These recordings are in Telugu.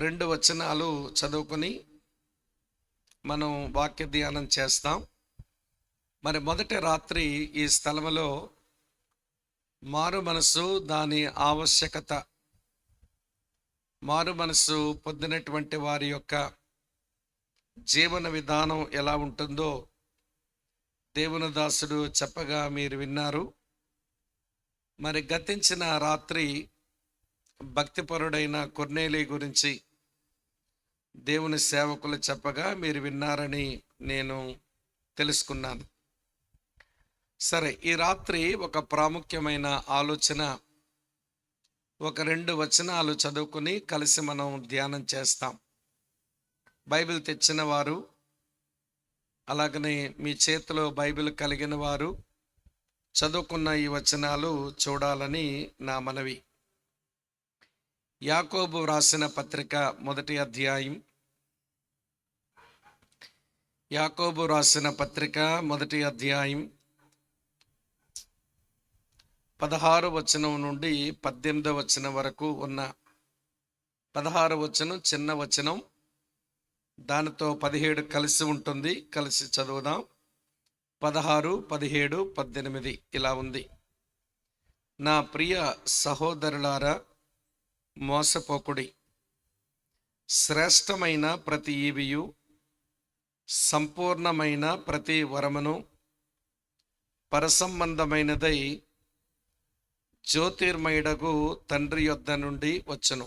2 వచనాలు చదువుకొని మనం వాక్య ధ్యానం చేస్తాం. మరి మొదటి రాత్రి ఈ స్థలములో మారు మనసు, దాని ఆవశ్యకత, మారు మనసు పొందినటువంటి వారి యొక్క జీవన విధానం ఎలా ఉంటుందో దేవుని దాసుడు చెప్పగా మీరు విన్నారు. మరి గతించిన రాత్రి భక్తిపరుడైన కొర్నేలి గురించి దేవుని సేవకులు చెప్పగా మీరు విన్నారని నేను తెలుసుకున్నాను. సరే, ఈ రాత్రి ఒక ప్రాముఖ్యమైన ఆలోచన, ఒక 2 వచనాలు చదువుకుని కలిసి మనం ధ్యానం చేస్తాం. బైబిల్ తెచ్చిన వారు, అలాగనే మీ చేతిలో బైబిల్ కలిగిన వారు చదువుకున్న ఈ వచనాలు చూడాలని నా మనవి. యాకోబు రాసిన పత్రిక మొదటి అధ్యాయం. యాకోబు రాసిన పత్రిక మొదటి అధ్యాయం 16 వచనం నుండి 18 వచనం వరకు ఉన్న 16 వచనం చిన్న వచనం, దానితో 17 కలిసి ఉంటుంది. కలిసి చదువుదాం. 16, 17, 18 ఇలా ఉంది. నా ప్రియ సహోదరులారా, మోసపోకుడి. శ్రేష్టమైన ప్రతి ఈవియు, సంపూర్ణమైన ప్రతి వరమును పరసంబంధమైనదై జ్యోతిర్మయుడగు తండ్రి యొద్ద నుండి వచ్చును.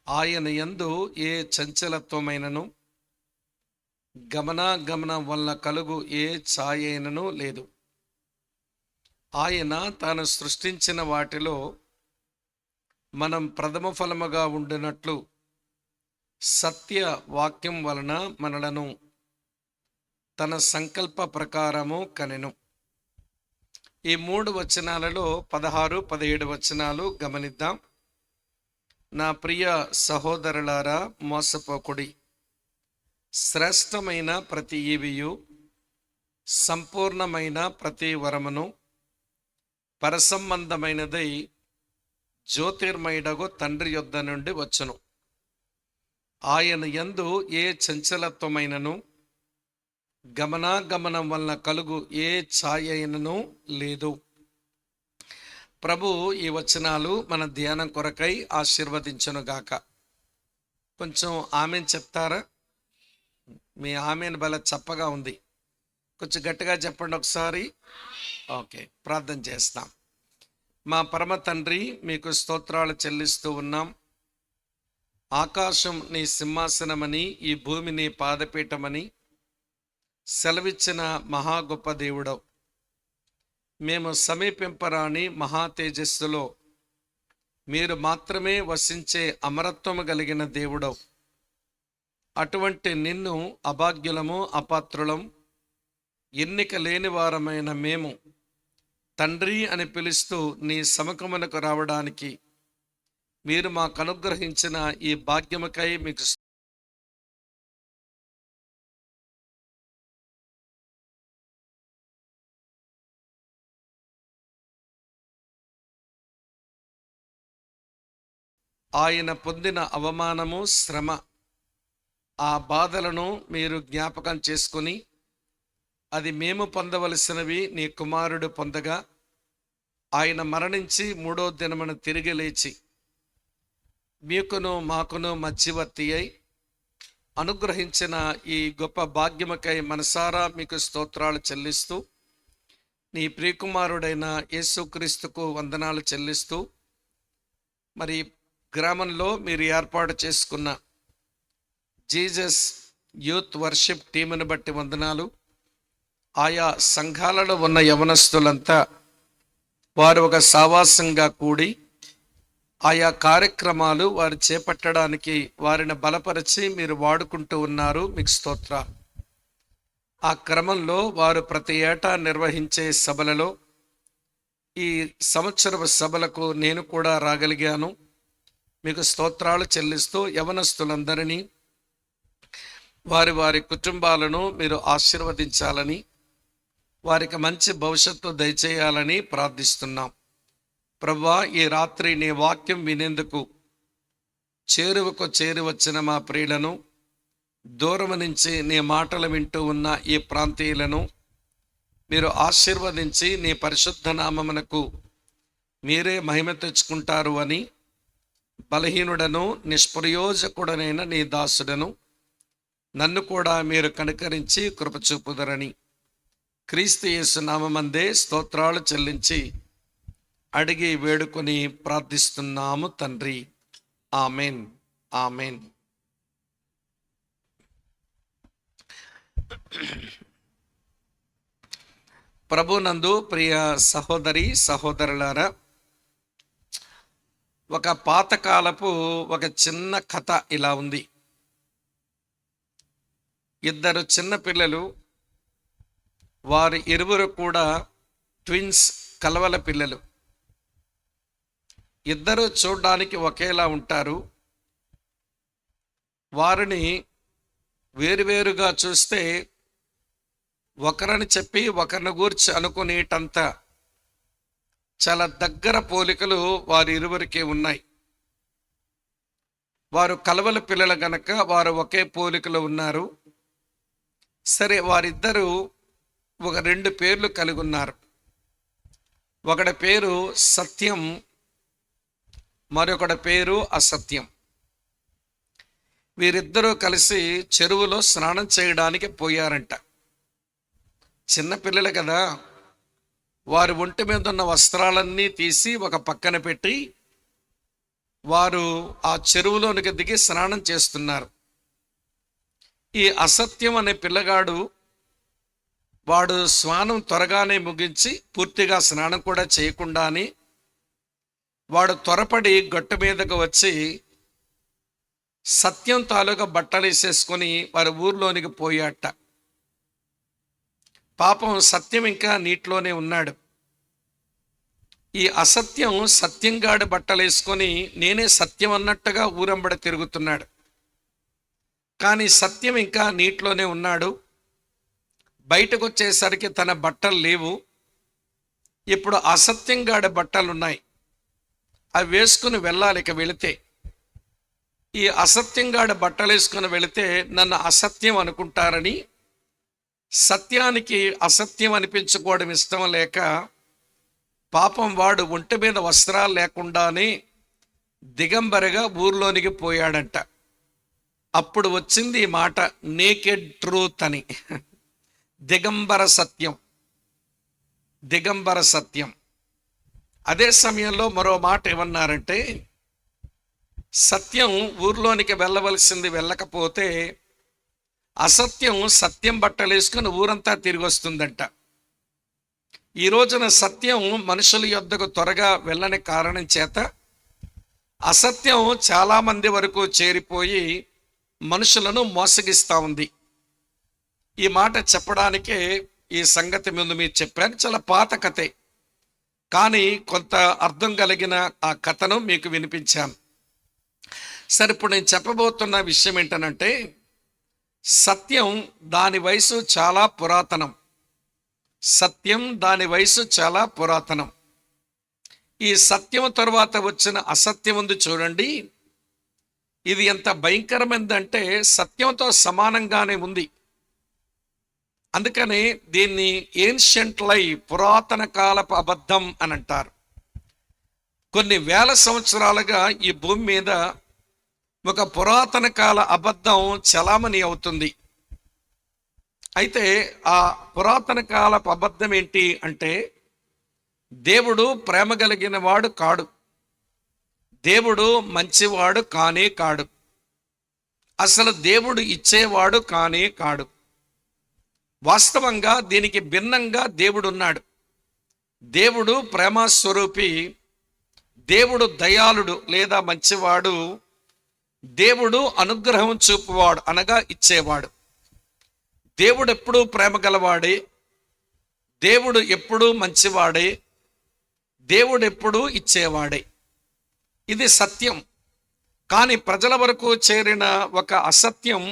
ఆయన యందు ఏ చంచలత్వమైనను, గమనాగమనం వల్ల కలుగు ఏ ఛాయైనను లేదు. ఆయన తాను సృష్టించిన వాటిలో మనం ప్రథమ ఫలముగా ఉండినట్లు సత్య వాక్యం వలన మనలను తన సంకల్ప ప్రకారము కనెను. ఈ 3 వచనాలలో 16, 17 వచనాలు గమనిద్దాం. నా ప్రియ సహోదరులారా, మోసపోకుడి. శ్రేష్టమైన ప్రతి ఈవియు, సంపూర్ణమైన ప్రతి వరమును పరసంబంధమైనదై జ్యోతిర్మయుడగు తండ్రి యొద్ద నుండి వచ్చును. ఆయన యందు ఏ చంచలత్వమైనను, గమనాగమనం వలన కలుగు ఏ ఛాయైనను లేదు. ప్రభు ఈ వచనాలు మన ధ్యానం కొరకై ఆశీర్వదించునుగాక. కొంచెం ఆమెన్ చెప్తారా? మీ ఆమెన్ బల చప్పగా ఉంది. కొంచెం గట్టిగా చెప్పండి ఒకసారి. ఓకే, ప్రార్థన చేస్తాం. మా పరమ తండ్రి, మీకు స్తోత్రాలు చెల్లిస్తూ ఉన్నాం. ఆకాశం నీ సింహాసనమని, ఈ భూమి నీ పాదపీఠమని సెలవిచ్చిన మహా గొప్ప దేవుడవు. మేము సమీపింపరాని మహా తేజస్సులో మీరు మాత్రమే వసించే అమరత్వము కలిగిన దేవుడవు. అటువంటి నిన్ను అభాగ్యులము, అపాత్రులం, ఎన్నిక లేని వారమైన మేము తండ్రి అని పిలుస్తూ నీ సముఖమునకు రావడానికి మీరు మాకు అనుగ్రహించిన ఈ భాగ్యముకై మీకు ఆయన పొందిన అవమానము, శ్రమ, ఆ బాధలను మీరు జ్ఞాపకం చేసుకుని, అది మేము పొందవలసినవి నీ కుమారుడు పొందగా, ఆయన మరణించి 3వ దినమున తిరిగి లేచి మీకును మాకును మధ్యవర్తి అయి అనుగ్రహించిన ఈ గొప్ప భాగ్యముకై మనసారా మీకు స్తోత్రాలు చెల్లిస్తూ, నీ ప్రియకుమారుడైన యేసుక్రీస్తుకు వందనాలు చెల్లిస్తూ, మరి గ్రామంలో మీరు ఏర్పాటు చేసుకున్న జీసస్ యూత్ వర్షిప్ టీమును బట్టి వందనాలు. ఆయా సంఘాలలో ఉన్న యవనస్తులంతా వారు ఒక సావాసంగా కూడి ఆయా కార్యక్రమాలు వారు చేపట్టడానికి వారిని బలపరిచి మీరు వాడుకుంటూ ఉన్నారు. మీకు స్తోత్రాలు. ఆ క్రమంలో వారు ప్రతి ఏటా నిర్వహించే సభలలో ఈ సంవత్సరపు సభలకు నేను కూడా రాగలిగాను. మీకు స్తోత్రాలు చెల్లిస్తూ యవనస్తులందరినీ, వారి వారి కుటుంబాలను మీరు ఆశీర్వదించాలని, వారికి మంచి భవిష్యత్తు దయచేయాలని ప్రార్థిస్తున్నాం. ప్రభువా, ఈ రాత్రి నీ వాక్యం వినేందుకు చేరువకు చేరి వచ్చిన మా ప్రియులను, దూరం నుంచి నీ మాటలు వింటూ ఉన్న ఈ ప్రాంతీయులను మీరు ఆశీర్వదించి నీ పరిశుద్ధ నామమునకు మీరే మహిమ తెచ్చుకుంటారు అని బలహీనుడను నిష్ప్రయోజకుడనైన నీ దాసుడను నన్ను కూడా మీరు కనికరించి కృపచూపుదరని క్రీస్తు యేసు నామమందే స్తోత్రాలు చెల్లించి అడిగి వేడుకొని ప్రార్థిస్తున్నాము తండ్రి. Amen, amen. ప్రభునందు ప్రియ సహోదరి సహోదరులారా, ఒక పాతకాలపు ఒక చిన్న కథ ఇలా ఉంది. ఇద్దరు చిన్న పిల్లలు, వారి ఇరువురు కూడా ట్విన్స్, కలవల పిల్లలు. ఇద్దరు చూడడానికి ఒకేలా ఉంటారు. వారిని వేరువేరుగా చూస్తే ఒకరిని చెప్పి ఒకరిని గూర్చి అనుకునేటంత చాలా దగ్గర పోలికలు వారి ఇరువురికి ఉన్నాయి. వారు కలవల పిల్లలు గనక వారు ఒకే పోలికలు ఉన్నారు. సరే, వారిద్దరూ ఒక 2 పేర్లు కలిగి ఉన్నారు. ఒకడి పేరు సత్యం, మరొకటి పేరు అసత్యం. వీరిద్దరూ కలిసి చెరువులో స్నానం చేయడానికి పోయారంట. చిన్నపిల్లలు కదా, వారి ఒంటి మీద ఉన్న వస్త్రాలన్నీ తీసి ఒక పక్కన పెట్టి వారు ఆ చెరువులోనికి దిగి స్నానం చేస్తున్నారు. ఈ అసత్యం అనే పిల్లగాడు, వాడు స్నానం త్వరగానే ముగించి పూర్తిగా స్నానం కూడా చేయకుండానే వాడు త్వరపడి గట్టు మీదకు వచ్చి సత్యం తాలూకా బట్టలు వేసేసుకొని వారి ఊర్లోనికి పోయాట. పాపం సత్యం ఇంకా నీటిలోనే ఉన్నాడు. ఈ అసత్యం సత్యంగాడి బట్టలు వేసుకొని నేనే సత్యం అన్నట్టుగా ఊరంబడ తిరుగుతున్నాడు. కానీ సత్యం ఇంకా నీటిలోనే ఉన్నాడు. బయటకు వచ్చేసరికి తన బట్టలు లేవు. ఇప్పుడు అసత్యంగాడి బట్టలు ఉన్నాయి. అవి వేసుకుని వెళ్ళాలి. ఇక వెళితే ఈ అసత్యంగాడి బట్టలు వేసుకుని వెళితే నన్ను అసత్యం అనుకుంటారని, సత్యానికి అసత్యం అనిపించుకోవడం ఇష్టం లేక పాపం వాడు ఒంటి మీద వస్త్రాలు లేకుండానే దిగంబరగా ఊర్లోనికి పోయాడంట. అప్పుడు వచ్చింది ఈ మాట, నేకెడ్ ట్రూత్ అని. దిగంబర సత్యం, దిగంబర సత్యం. అదే సమయంలో మరో మాట ఏమన్నారంటే, సత్యం ఊర్లోనికి వెళ్ళవలసింది వెళ్ళకపోతే అసత్యం సత్యం బట్టలు వేసుకుని ఊరంతా తిరిగి వస్తుందంట. ఈ రోజున సత్యం మనుషుల యొద్దకు త్వరగా వెళ్ళని కారణం చేత అసత్యం చాలా మంది వరకు చేరిపోయి మనుషులను మోసగిస్తూ ఉంది. ఈ మాట చెప్పడానికే ఈ సంగతి ముందు మీరు చెప్పాను. చాలా పాత కథే, కానీ కొంత అర్థం కలిగిన ఆ కథను మీకు వినిపించాను. సరే, ఇప్పుడు నేను చెప్పబోతున్న విషయం ఏంటనంటే, సత్యం దాని వయసు చాలా పురాతనం. సత్యం దాని వయసు చాలా పురాతనం. ఈ సత్యం తరువాత వచ్చిన అసత్యం ఉంది చూడండి, ఇది ఎంత భయంకరమైందంటే సత్యంతో సమానంగానే ఉంది. అందుకని దీన్ని ఏన్షియంట్ లై, పురాతన కాలపు అబద్ధం అని అంటారు. కొన్ని వేల సంవత్సరాలుగా ఈ భూమి మీద ఒక పురాతన కాల అబద్ధం చలామణి అవుతుంది. అయితే ఆ పురాతన కాలపు అబద్ధం ఏంటి అంటే, దేవుడు ప్రేమ కలిగిన వాడు కాడు, దేవుడు మంచివాడు కానే కాడు, అసలు దేవుడు ఇచ్చేవాడు కానే కాడు. వాస్తవంగా దీనికి భిన్నంగా దేవుడు ఉన్నాడు. దేవుడు ప్రేమస్వరూపి, దేవుడు దయాళుడు లేదా మంచివాడు, దేవుడు అనుగ్రహం చూపువాడు అనగా ఇచ్చేవాడు. దేవుడు ఎప్పుడూ ప్రేమ గలవాడే, దేవుడు ఎప్పుడూ మంచివాడే, దేవుడు ఎప్పుడూ ఇచ్చేవాడే. ఇది సత్యం. కానీ ప్రజల వరకు చేరిన ఒక అసత్యం,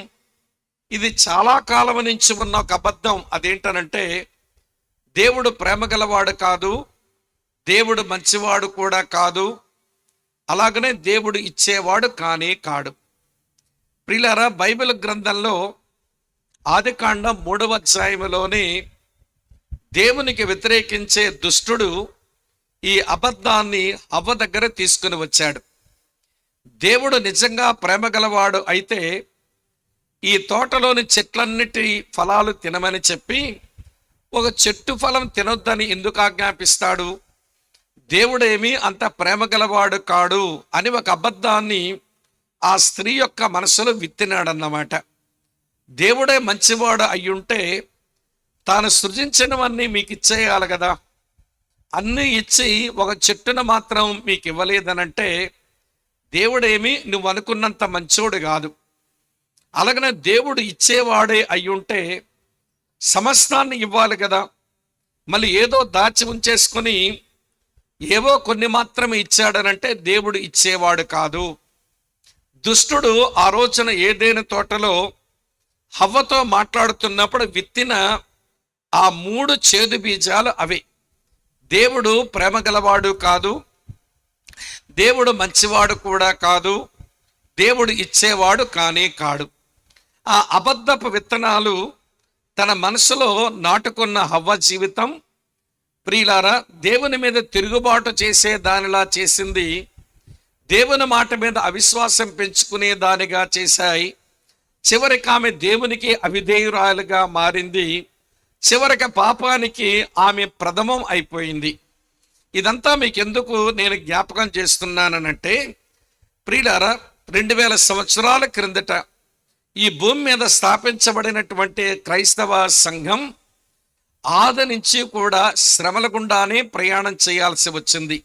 ఇది చాలా కాలం నుంచి ఉన్న ఒక అబద్ధం. అదేంటనంటే, దేవుడు ప్రేమ గలవాడు కాదు, దేవుడు మంచివాడు కూడా కాదు, అలాగనే దేవుడు ఇచ్చేవాడు కానే కాడు. ప్రియులారా, బైబిల్ గ్రంథంలో ఆదికాండం 3వ అధ్యాయంలోని దేవునికి వ్యతిరేకించే దుష్టుడు ఈ అబద్ధాన్ని హవ్వ దగ్గర తీసుకుని వచ్చాడు. దేవుడు నిజంగా ప్రేమ గలవాడు అయితే ఈ తోటలోని చెట్లన్నిటి ఫలాలు తినమని చెప్పి ఒక చెట్టు ఫలం తినొద్దని ఎందుకు ఆజ్ఞాపిస్తాడు? దేవుడేమీ అంత ప్రేమ గలవాడు కాడు అని ఒక అబద్ధాన్ని ఆ స్త్రీ యొక్క మనసులో విత్తినాడన్నమాట. దేవుడే మంచివాడు అయ్యుంటే తాను సృజించినవన్నీ మీకు ఇచ్చేయాలి కదా. అన్నీ ఇచ్చి ఒక చెట్టును మాత్రం మీకు ఇవ్వలేదనంటే దేవుడేమి నువ్వు అనుకున్నంత మంచోడు కాదు. అలాగనే దేవుడు ఇచ్చేవాడే అయ్యుంటే సమస్తాన్ని ఇవ్వాలి కదా. మళ్ళీ ఏదో దాచి ఉంచేసుకొని ఏవో కొన్ని మాత్రమే ఇచ్చాడనంటే దేవుడు ఇచ్చేవాడు కాదు. దుష్టుడు ఆ రోజున ఏదైనా తోటలో హవ్వతో మాట్లాడుతున్నప్పుడు విత్తిన ఆ 3 చేదు బీజాలు అవే. దేవుడు ప్రేమ గలవాడు కాదు, దేవుడు మంచివాడు కూడా కాదు, దేవుడు ఇచ్చేవాడు కానే కాడు. ఆ అబద్ధపు విత్తనాలు తన మనసులో నాటుకున్న హవ్వ జీవితం ప్రియులారా దేవుని మీద తిరుగుబాటు చేసే దానిలా చేసింది. దేవుని మాట మీద అవిశ్వాసం పెంచుకునే దానిగా చేశాయి. చివరికి ఆమె దేవునికి అవిధేయురాలుగా మారింది. చివరికి పాపానికి ఆమె ప్రథమం అయిపోయింది. ఇదంతా మీకు ఎందుకు నేను జ్ఞాపకం చేస్తున్నానంటే, ప్రియులారా 2000 సంవత్సరాల క్రిందట ఈ భూమి మీద స్థాపించబడినటువంటి క్రైస్తవ సంఘం ఆది నుంచి కూడా శ్రమల గుండానే ప్రయాణం చేయాల్సి వచ్చింది,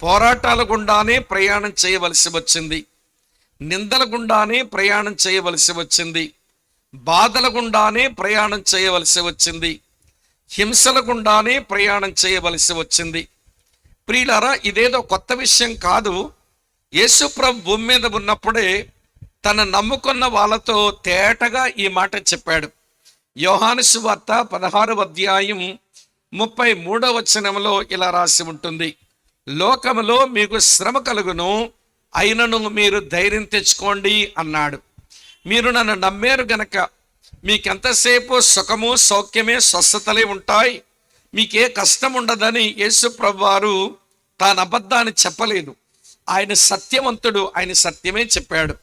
పోరాటాల గుండానే ప్రయాణం చేయవలసి వచ్చింది, నిందల గుండానే ప్రయాణం చేయవలసి వచ్చింది, బాధల గుండానే ప్రయాణం చేయవలసి వచ్చింది, హింసల గుండానే ప్రయాణం చేయవలసి వచ్చింది. ప్రియులారా, ఇదేదో కొత్త విషయం కాదు. యేసుప్రభు భూమి మీద ఉన్నప్పుడే తన నమ్ముకున్న వాళ్ళతో తేటగా ఈ మాట చెప్పాడు. యోహాను సువార్త 16వ అధ్యాయం 33వ వచనంలో ఇలా రాసి ఉంటుంది, లోకములో మీకు శ్రమ కలుగును, అయినను మీరు ధైర్యం తెచ్చుకోండి అన్నాడు. మీరు నన్ను నమ్మారు గనక మీకెంతసేపు సుఖము సౌఖ్యమే స్వస్థతలే ఉంటాయి, మీకే కష్టం ఉండదని యేసు ప్రభువారు తాను అబద్ధాన్ని చెప్పలేదు. ఆయన సత్యవంతుడు, ఆయన సత్యమే చెప్పాడు.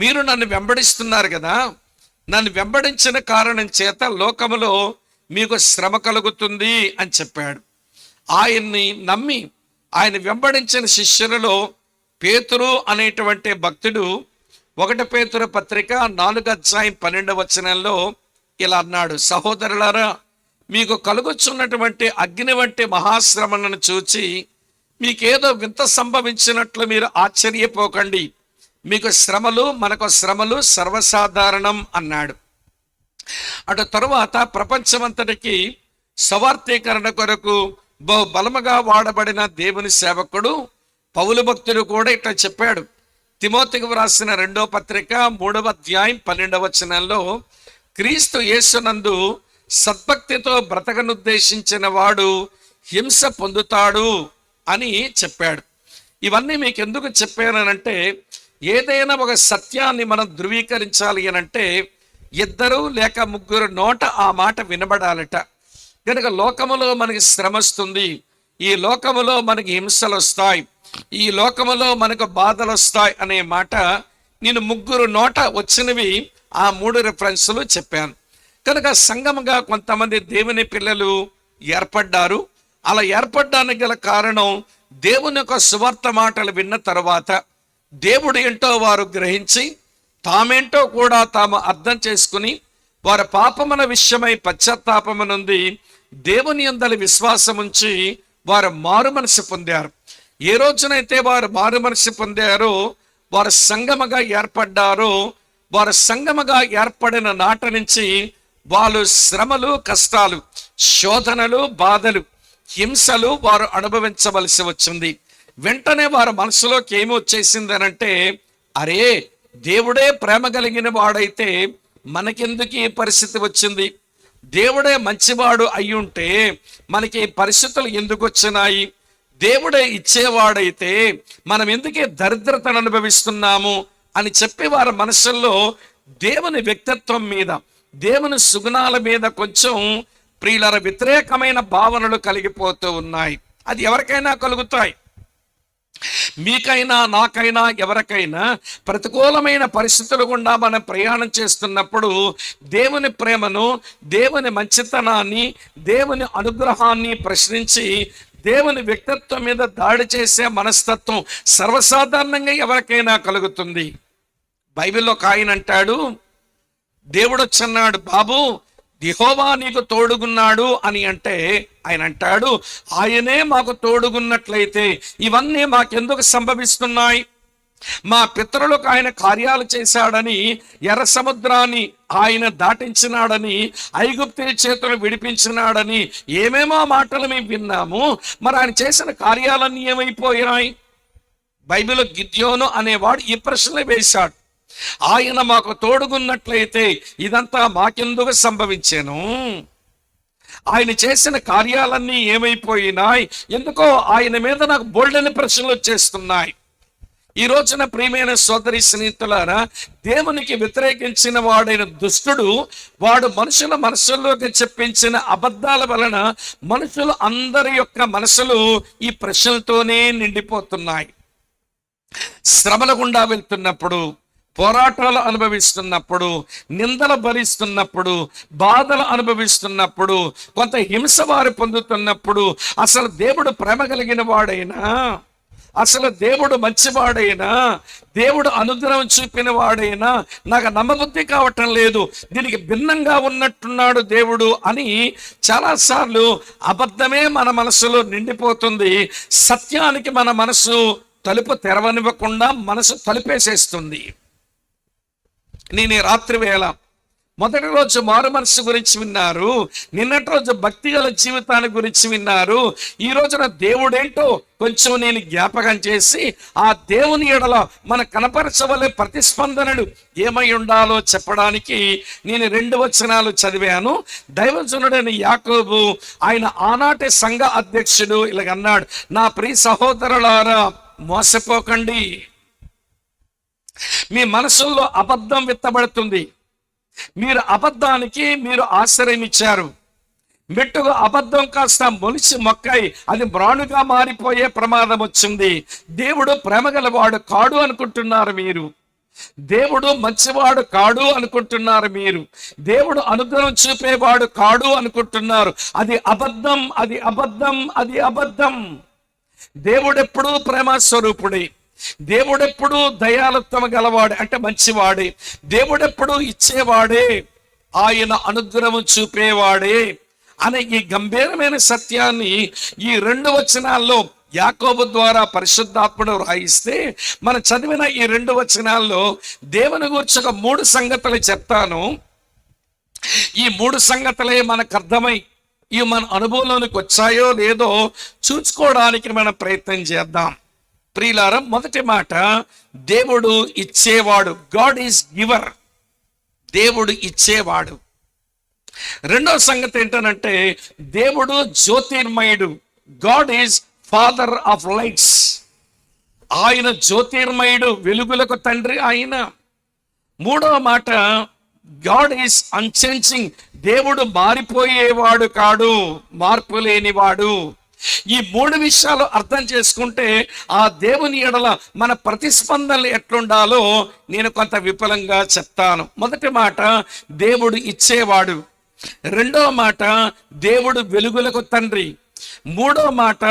మీరు నన్ను వెంబడిస్తున్నారు కదా, నన్ను వెంబడించిన కారణం చేత లోకములో మీకు శ్రమ కలుగుతుంది అని చెప్పాడు. ఆయన్ని నమ్మి ఆయన వెంబడించిన శిష్యులలో పేతురు అనేటువంటి భక్తుడు 1 పేతురు పత్రిక 4వ అధ్యాయం 12వ వచనంలో ఇలా అన్నాడు, సహోదరులారా, మీకు కలుగుచున్నటువంటి అగ్ని వంటి మహాశ్రమలను చూచి మీకేదో వింత సంభవించినట్లు మీరు ఆశ్చర్యపోకండి. మీకు శ్రమలు, మనకు శ్రమలు సర్వసాధారణం అన్నాడు. అటు తరువాత ప్రపంచమంతటికి స్వార్థీకరణ కొరకు బహు బలముగా వాడబడిన దేవుని సేవకుడు పౌలు భక్తుడు కూడా ఇట్లా చెప్పాడు. తిమోతికి వ్రాసిన 2వ పత్రిక 3వ అధ్యాయం 12వ వచనంలో, క్రీస్తు యేసునందు సద్భక్తితో బ్రతకనుద్దేశించిన వాడు హింస పొందుతాడు అని చెప్పాడు. ఇవన్నీ మీకు ఎందుకు చెప్పానంటే, ఏదైనా ఒక సత్యాన్ని మనం ధృవీకరించాలి అనంటే 2 లేక 3 నోట ఆ మాట వినబడాలట. కనుక లోకములో మనకి శ్రమ వస్తుంది, ఈ లోకములో మనకి హింసలు వస్తాయి, ఈ లోకములో మనకు బాధలు వస్తాయి అనే మాట నేను 3 నోట వచ్చినవి ఆ 3 రిఫరెన్సులు చెప్పాను. కనుక సంఘముగా కొంతమంది దేవుని పిల్లలు ఏర్పడ్డారు. అలా ఏర్పడడానికి గల కారణం దేవుని యొక్క సువార్త మాటలు విన్న తర్వాత దేవుడు ఏంటో వారు గ్రహించి తామేంటో కూడా తాము అర్థం చేసుకుని వారి పాపముల విషయమై పశ్చాత్తాపమునుంది దేవుని యందలి విశ్వాసం ఉంచి వారు మారు మనసు పొందారు. ఏ రోజునైతే వారు మారు మనసు పొందారో, వారు సంగమగా ఏర్పడ్డారో, వారు సంగమగా ఏర్పడిన నాట నుంచి వాళ్ళు శ్రమలు, కష్టాలు, శోధనలు, బాధలు, హింసలు వారు అనుభవించవలసి వచ్చింది. వెంటనే వారి మనసులోకి ఏమి వచ్చేసింది అనంటే, అరే, దేవుడే ప్రేమ కలిగిన వాడైతే మనకెందుకు ఈ పరిస్థితి వచ్చింది? దేవుడే మంచివాడు అయ్యుంటే మనకి ఈ పరిస్థితులు ఎందుకు వచ్చినాయి? దేవుడే ఇచ్చేవాడైతే మనం ఎందుకే దరిద్రతను అనుభవిస్తున్నాము అని చెప్పి వారి మనసుల్లో దేవుని వ్యక్తిత్వం మీద, దేవుని సుగుణాల మీద కొంచెం ప్రియులర వ్యతిరేకమైన భావనలు కలిగిపోతూ ఉన్నాయి. అది ఎవరికైనా కలుగుతాయి. మీకైనా, నాకైనా, ఎవరికైనా ప్రతికూలమైన పరిస్థితులు గుండా మనం ప్రయాణం చేస్తున్నప్పుడు దేవుని ప్రేమను, దేవుని మంచితనాన్ని, దేవుని అనుగ్రహాన్ని ప్రశ్నించి దేవుని వ్యక్తిత్వం మీద దాడి చేసే మనస్తత్వం సర్వసాధారణంగా ఎవరికైనా కలుగుతుంది. బైబిల్లో ఒక ఆయన అంటాడు, దేవుడు వచ్చన్నాడు, బాబు యెహోవా నీకు తోడుగున్నాడు అని అంటే ఆయన అంటాడు, ఆయనే మాకు తోడుగున్నట్లయితే ఇవన్నీ మాకెందుకు సంభవిస్తున్నాయి? మా పితరులకు ఆయన కార్యాలు చేశాడని, ఎర్ర సముద్రాన్ని ఆయన దాటించినాడని, ఐగుప్తు చేతులు విడిపించినాడని ఏమేమో మాటలు మేము విన్నాము. మరి ఆయన చేసిన కార్యాలన్నీ ఏమైపోయాయి? బైబిల్లో గిద్యోను అనేవాడు ఈ ప్రశ్నలు వేశాడు. ఆయన మాకు తోడుగున్నట్లయితే ఇదంతా మాకెందుకు సంభవించాను? ఆయన చేసిన కార్యాలన్నీ ఏమైపోయినాయి? ఎందుకో ఆయన మీద నాకు బోల్డని ప్రశ్నలు వచ్చేస్తున్నాయి. ఈ రోజున ప్రియమైన సోదరి స్నేహితులారా, దేవునికి వ్యతిరేకించిన వాడైన దుష్టుడు, వాడు మనుషుల మనసుల్లోకి చెప్పించిన అబద్ధాల వలన మనుషులు అందరి యొక్క మనసులు ఈ ప్రశ్నలతోనే నిండిపోతున్నాయి. శ్రమల గుండా వెళ్తున్నప్పుడు, పోరాటాలు అనుభవిస్తున్నప్పుడు, నిందలు భరిస్తున్నప్పుడు, బాధలు అనుభవిస్తున్నప్పుడు, కొంత హింస వారు పొందుతున్నప్పుడు అసలు దేవుడు ప్రేమ కలిగిన వాడైనా, అసలు దేవుడు మంచివాడైనా, దేవుడు అనుగ్రహం చూపిన వాడైనా నాకు నమ్మబుద్ధి కావటం లేదు, దీనికి భిన్నంగా ఉన్నట్టున్నాడు దేవుడు అని చాలాసార్లు అబద్ధమే మన మనసులో నిండిపోతుంది. సత్యానికి మన మనసు తలుపు తెరవనివ్వకుండా మనసు తలుపేసేస్తుంది. నేను ఈ రాత్రి వేళ మొదటి రోజు మారు మనసు గురించి విన్నారు, నిన్నటి రోజు భక్తి గల జీవితాన్ని గురించి విన్నారు. ఈ రోజున దేవుడేంటో కొంచెం నేను జ్ఞాపకం చేసి ఆ దేవుని ఎడల మన కనపరచవలే ప్రతిస్పందనలు ఏమై ఉండాలో చెప్పడానికి నేను 2 వచనాలు చదివాను. దైవజనుడైన యాకోబు, ఆయన ఆనాటి సంఘ అధ్యక్షుడు, ఇలాగన్నాడు, నా ప్రియ సహోదరులారా మోసపోకండి. మీ మనసుల్లో అబద్ధం విత్తబడుతుంది. మీరు అబద్ధానికి మీరు ఆశ్రయం ఇచ్చారు. మెట్టుగా అబద్ధం కాస్త మొలిచి మొక్కై అది మ్రాణుగా మారిపోయే ప్రమాదం వచ్చింది. దేవుడు ప్రేమగలవాడు కాడు అనుకుంటున్నారు మీరు. దేవుడు మంచివాడు కాడు అనుకుంటున్నారు మీరు. దేవుడు అనుగ్రహం చూపేవాడు కాడు అనుకుంటున్నారు. అది అబద్ధం, అది అబద్ధం, అది అబద్ధం. దేవుడెప్పుడూ ప్రేమ స్వరూపుడే, దేవుడెప్పుడు దయాలుత్వం గలవాడే, అంటే మంచివాడే. దేవుడెప్పుడు ఇచ్చేవాడే, ఆయన అనుగ్రహం చూపేవాడే అనే ఈ గంభీరమైన సత్యాన్ని ఈ 2 వచనాల్లో యాకోబు ద్వారా పరిశుద్ధాత్ముడు రాయిస్తే, మనం చదివిన ఈ 2 వచనాల్లో దేవుని గురించి ఒక 3 సంగతులు చెప్తాను. ఈ 3 సంగతులే మనకు అర్థమై ఇవి మన అనుభవంలోనికి వచ్చాయో లేదో చూసుకోవడానికి మనం ప్రయత్నం చేద్దాం. ప్రియులారా, మొదటి మాట, దేవుడు ఇచ్చేవాడు. God is giver. దేవుడు ఇచ్చేవాడు. రెండవ సంగతి ఏంటనంటే దేవుడు జ్యోతిర్మయుడు. God is father of lights. ఆయన జ్యోతిర్మయుడు, వెలుగులకు తండ్రి ఆయన. మూడవ మాట, గాడ్ ఈజ్ అన్చేంజింగ్. దేవుడు మారిపోయేవాడు కాడు, మార్పు లేనివాడు. ఈ 3 విషయాలు అర్థం చేసుకుంటే ఆ దేవుని ఎడల మన ప్రతిస్పందనలు ఎట్లుండాలో నేను కొంత విపులంగా చెప్తాను. మొదటి మాట, దేవుడు ఇచ్చేవాడు. రెండవ మాట, దేవుడు వెలుగులకు తండ్రి. మూడవ మాట,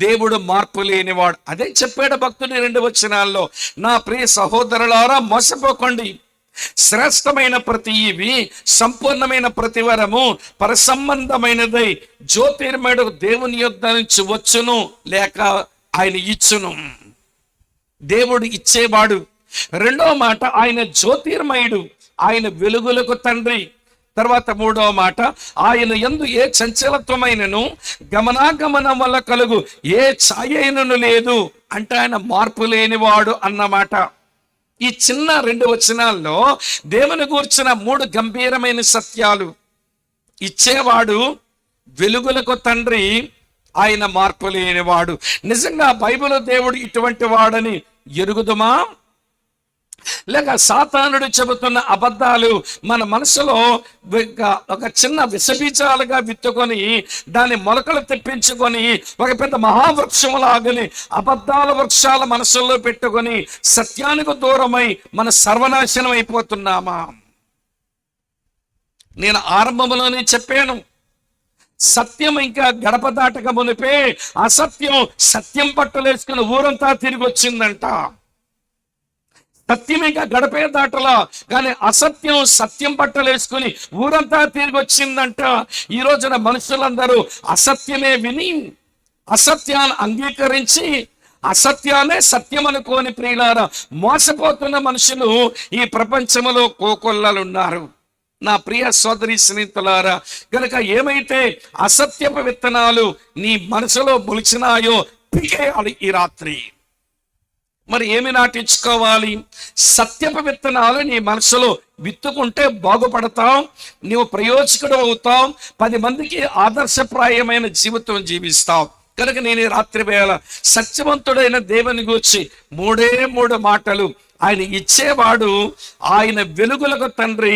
దేవుడు మార్పు లేనివాడు. అదే చెప్పాడు భక్తుడు 2 వచనాల్లో, నా ప్రియ సహోదరులారా మోసపోకండి. శ్రేష్టమైన ప్రతి ఈవి, సంపూర్ణమైన ప్రతి వరము పరసంబంధమైనదై జ్యోతిర్మయుడు దేవుని యొద్ద నుంచి వచ్చును లేక ఆయన ఇచ్చును. దేవుడు ఇచ్చేవాడు. రెండవ మాట, ఆయన జ్యోతిర్మయుడు, ఆయన వెలుగులకు తండ్రి. తర్వాత మూడవ మాట, ఆయన యందు ఏ చంచలత్వమైనను గమనాగమనం వల్ల కలుగు ఏ ఛాయైనను లేదు, అంటే ఆయన మార్పు లేనివాడు అన్నమాట. ఈ చిన్న 2 వచనాల్లో దేవుని గూర్చిన 3 గంభీరమైన సత్యాలు. ఇచ్చేవాడు, వెలుగులకు తండ్రి, ఆయన మార్పు లేనివాడు. నిజంగా బైబిల్ దేవుడు ఇటువంటి వాడని ఎరుగుదుమా? లేక సాతానుడు చెబుతున్న అబద్ధాలు మన మనసులో ఒక చిన్న విషబీజాలుగా విత్తుకొని దాన్ని మొలకలు తెప్పించుకొని ఒక పెద్ద మహావృక్షం లాగని అబద్ధాల వృక్షాల మనసుల్లో పెట్టుకొని సత్యానికి దూరమై మన సర్వనాశనం అయిపోతున్నామా? నేను ఆరంభంలోనే చెప్పాను, సత్యం ఇంకా గడప దాటక మునిపే అసత్యం సత్యం పట్టులేసుకుని ఊరంతా తిరిగి వచ్చిందంట. సత్యం ఇంకా గడపే దాటలా, కానీ అసత్యం సత్యం పట్టలేసుకుని ఊరంతా తిరిగి వచ్చిందంట. ఈ రోజున మనుషులందరూ అసత్యమే విని అసత్యాన్ని అంగీకరించి అసత్యాలే సత్యం అనుకోని ప్రియులారా మోసపోతున్న మనుషులు ఈ ప్రపంచంలో కోకొల్లలున్నారు. నా ప్రియ సోదరి స్నేహితులారా, కనుక ఏమైతే అసత్యపు విత్తనాలు నీ మనసులో మొలిచినాయో పీకేయాలి ఈ రాత్రి. మరి ఏమి నాటించుకోవాలి? సత్యపు విత్తనాలు నీ మనసులో విత్తుకుంటే బాగుపడతావు, నీవు ప్రయోజకుడు అవుతావు, 10 మందికి ఆదర్శప్రాయమైన జీవితం జీవిస్తావు. కనుక నేను ఈ రాత్రి వేళ సత్యవంతుడైన దేవుని గూర్చి 3 మాటలు. ఆయన ఇచ్చేవాడు, ఆయన వెలుగులకు తండ్రి,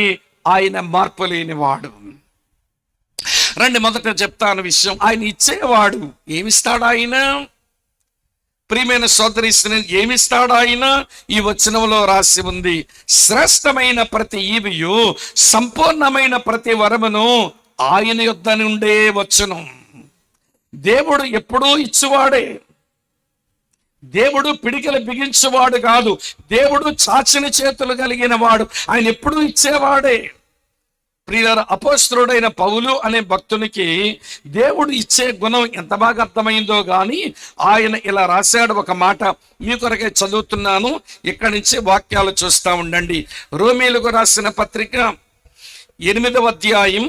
ఆయన మార్పు లేనివాడు. రండి మొదట చెప్తాను విషయం. ఆయన ఇచ్చేవాడు. ఏమిస్తాడు ఆయన? ప్రియమైన సోదరి ఏమిస్తాడు ఆయన? ఈ వచనంలో రాసి ఉంది, శ్రేష్టమైన ప్రతి ఈవియు సంపూర్ణమైన ప్రతి వరమును ఆయన యొద్ద నుండే వచ్చును. దేవుడు ఎప్పుడూ ఇచ్చువాడే. దేవుడు పిడికిలు బిగించేవాడు కాదు. దేవుడు చాచిన చేతులు కలిగిన వాడు. ఆయన ఎప్పుడూ ఇచ్చేవాడే. ప్రియులారా, అపోస్తలుడైన పౌలు అనే భక్తునికి దేవుడు ఇచ్చే గుణం ఎంత బాగా అర్థమైందో గాని ఆయన ఇలా రాశాడు. ఒక మాట మీ కొరకే చదువుతున్నాను, ఇక్కడి నుంచి వాక్యాలు చూస్తూ ఉండండి. రోమీయులకు రాసిన పత్రిక 8వ అధ్యాయం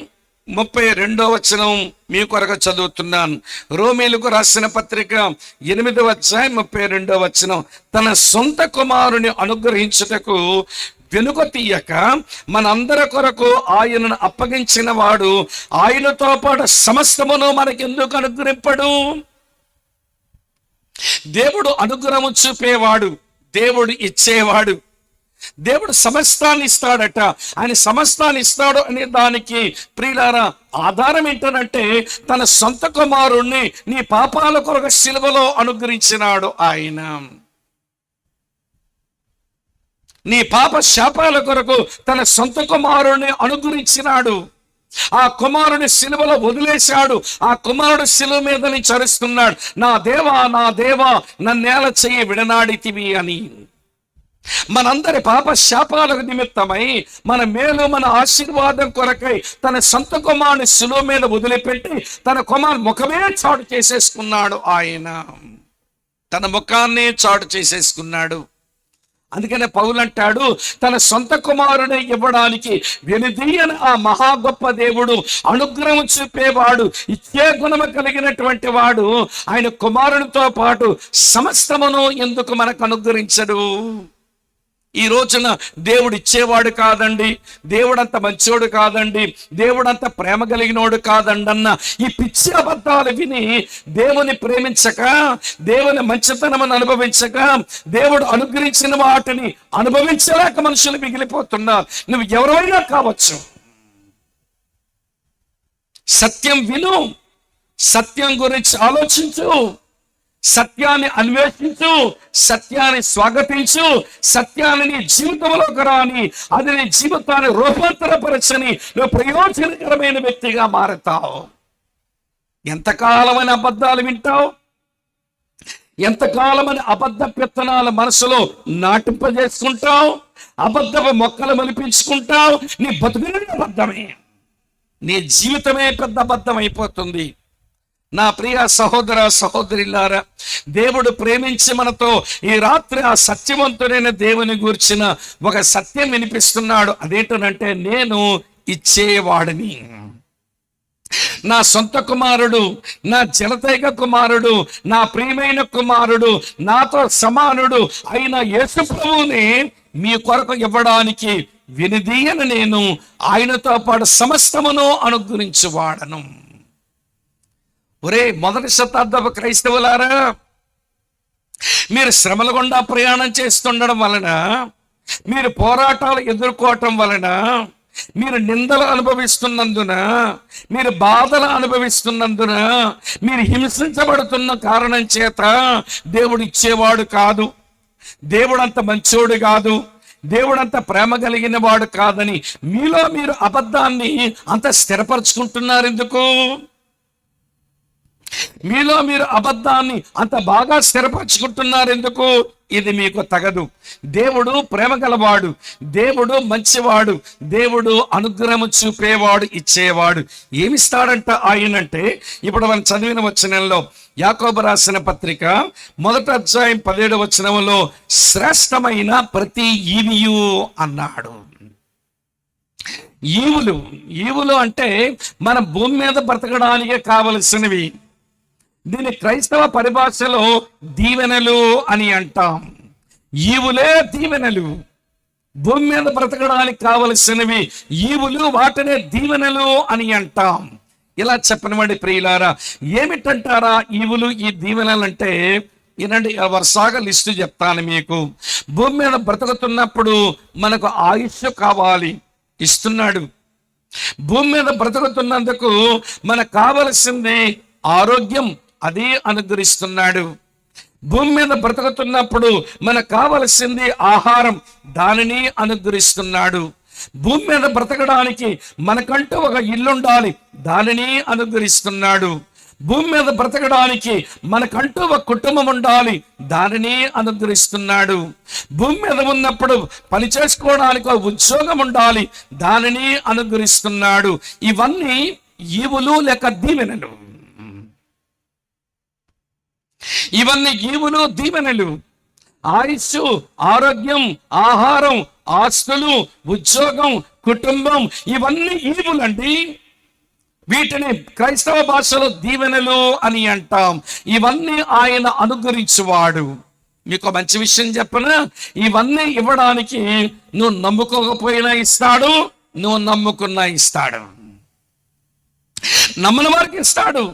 32వ వచనం మీ కొరకు చదువుతున్నాను. రోమీయులకు రాసిన పత్రిక 8వ అధ్యాయం 32వ వచనం, తన సొంత కుమారుని అనుగ్రహించుటకు వెనుక తీయక మనందరి కొరకు ఆయనను అప్పగించిన వాడు ఆయనతో పాటు సమస్తమును మనకెందుకు అనుగ్రహింపడు? దేవుడు అనుగ్రహం చూపేవాడు, దేవుడు ఇచ్చేవాడు. దేవుడు సమస్తాన్ని ఇస్తాడట. ఆయన సమస్తాన్ని ఇస్తాడు అనే దానికి ప్రియులారా ఆధారం ఏంటంటే తన సొంత కుమారుణ్ణి నీ పాపాల కొరకు శిలువలో అనుగ్రహించినాడు ఆయన. నీ పాప శాపాల కొరకు తన సొంత కుమారుణ్ణి అనుగ్రహించినాడు. ఆ కుమారుని శిలువలో వదిలేశాడు. ఆ కుమారుడు శిలువ మీద నుంచి అరుస్తున్నాడు, నా దేవా నా దేవా నన్నేల చెయ్యి విడనాడితివి అని. మనందరి పాప శాపాలకు నిమిత్తమై మన మేలు మన ఆశీర్వాదం కొరకై తన సొంత కుమారుని శిలువ మీద వదిలిపెట్టి తన కుమారు ముఖమే చాటు చేసేసుకున్నాడు. ఆయన తన ముఖాన్ని చాటు చేసేసుకున్నాడు. అందుకనే పౌలు అంటాడు, తన సొంత కుమారుని ఇవ్వడానికి వెనుదీయని ఆ మహా గొప్ప దేవుడు, అనుగ్రహం చూపేవాడు, ఇచ్చే గుణము కలిగినటువంటి వాడు ఆయన కుమారునితో పాటు సమస్తమును ఎందుకు మనకు అనుగ్రహించడు? ఈ రోజున దేవుడు ఇచ్చేవాడు కాదండి, దేవుడంత మంచోడు కాదండి, దేవుడంత ప్రేమ కలిగినోడు కాదండి అన్న ఈ పిచ్చి అబద్ధాలు విని దేవుని ప్రేమించక, దేవుని మంచితనమును అనుభవించక, దేవుడు అనుగ్రహించిన వాటిని అనుభవించలేక మనుషులు మిగిలిపోతున్నారు. నువ్వు ఎవరైనా కావచ్చు, సత్యం విను, సత్యం గురించి ఆలోచించు, సత్యాన్ని అన్వేషించు, సత్యాన్ని స్వాగతించు, సత్యాన్ని నీ జీవితంలోకి రాని, అది నీ జీవితాన్ని రూపాంతరపరచని నువ్వు ప్రయోజనకరమైన వ్యక్తిగా మారుతావు. ఎంతకాలమైన అబద్ధాలు వింటావు? ఎంతకాలమైన అబద్ధ పెత్తనాల మనసులో నాటింపజేసుకుంటావు? అబద్ధపు మొక్కలు మలిపించుకుంటావు. నీ బతుకునే అబద్ధమే, నీ జీవితమే పెద్ద అబద్ధం అయిపోతుంది. నా ప్రియ సహోదర సహోదరిలారా, దేవుడు ప్రేమించి మనతో ఈ రాత్రి ఆ సత్యవంతుడైన దేవుని గూర్చిన ఒక సత్యం వినిపిస్తున్నాడు. అదేంటనంటే, నేను ఇచ్చేవాడిని. నా సొంత కుమారుడు, నా జనతైక కుమారుడు, నా ప్రియమైన కుమారుడు, నాతో సమానుడు అయిన యేసు ప్రభువుని మీ కొరకు ఇవ్వడానికి వినిదీయను నేను ఆయనతో పాటు సమస్తమును అనుగ్రహించువాడను. ఒరే మొదటి శతాబ్దపు క్రైస్తవులారా, మీరు శ్రమల గుండా ప్రయాణం చేస్తుండడం వలన, మీరు పోరాటాలు ఎదుర్కోవటం వలన, మీరు నిందలు అనుభవిస్తున్నందున, మీరు బాధలు అనుభవిస్తున్నందున, మీరు హింసించబడుతున్న కారణం చేత దేవుడు ఇచ్చేవాడు కాదు, దేవుడు అంత మంచోడు కాదు, దేవుడు అంత ప్రేమ కలిగిన వాడు కాదని మీలో మీరు అబద్ధాన్ని అంత స్థిరపరచుకుంటున్నారు ఎందుకు? మీలో మీరు అబద్ధాన్ని అంత బాగా స్థిరపరచుకుంటున్నారు ఎందుకు? ఇది మీకు తగదు. దేవుడు ప్రేమ గలవాడు, దేవుడు మంచివాడు, దేవుడు అనుగ్రహం చూపేవాడు, ఇచ్చేవాడు. ఏమిస్తాడంట ఆయనంటే, ఇప్పుడు మనం చదివిన వచనంలో, యాకోబు రాసిన పత్రిక 1వ అధ్యాయం 17వ వచనంలో శ్రేష్టమైన ప్రతి ఈవియు అన్నాడు. ఈవులు అంటే మన భూమి మీద బ్రతకడానికి కావలసినవి. దీని క్రైస్తవ పరిభాషలో దీవెనలు అని అంటాం. ఈవులే దీవెనలు. భూమి మీద బ్రతకడానికి కావలసినవి ఈవులు, వాటినే దీవెనలు అని అంటాం. ఇలా చెప్పనివ్వండి ప్రియులారా. ఏమిటంటారా ఈవులు, ఈ దీవెనలు అంటే? ఈనండి వరుసగా లిస్టు చెప్తాను మీకు. భూమి మీద బ్రతుకుతున్నప్పుడు మనకు ఆయుష్ కావాలి, ఇస్తున్నాడు. భూమి మీద బ్రతుకుతున్నందుకు మనకు కావలసింది ఆరోగ్యం, అది అనుగ్రహిస్తున్నాడు. భూమి మీద బ్రతుకుతున్నప్పుడు మనకు కావలసింది ఆహారం, దానిని అనుగ్రహిస్తున్నాడు. భూమి మీద బ్రతకడానికి మనకంటూ ఒక ఇల్లు ఉండాలి, దానిని అనుగ్రహిస్తున్నాడు. భూమి మీద బ్రతకడానికి మనకంటూ ఒక కుటుంబం ఉండాలి, దానిని అనుగ్రహిస్తున్నాడు. భూమి మీద ఉన్నప్పుడు పని చేసుకోవడానికి ఒక ఉద్యోగం ఉండాలి, దానిని అనుగ్రహిస్తున్నాడు. ఇవన్నీ ఈవులు లేక దీవెనలు. ఇవన్నీ ఈవులు, దీవెనలు. ఆయుష్, ఆరోగ్యం, ఆహారం, ఆస్తులు, ఉద్యోగం, కుటుంబం, ఇవన్నీ ఈవులండి. వీటిని క్రైస్తవ భాషలో దీవెనలు అని అంటాం. ఇవన్నీ ఆయన అనుగ్రహించువాడు. మీకు మంచి విషయం చెప్పనా? ఇవన్నీ ఇవ్వడానికి నువ్వు నమ్ముకోకపోయినా ఇస్తాడు, నువ్వు నమ్ముకున్నా ఇస్తాడు. నమ్మని వారికి ఇస్తాడు.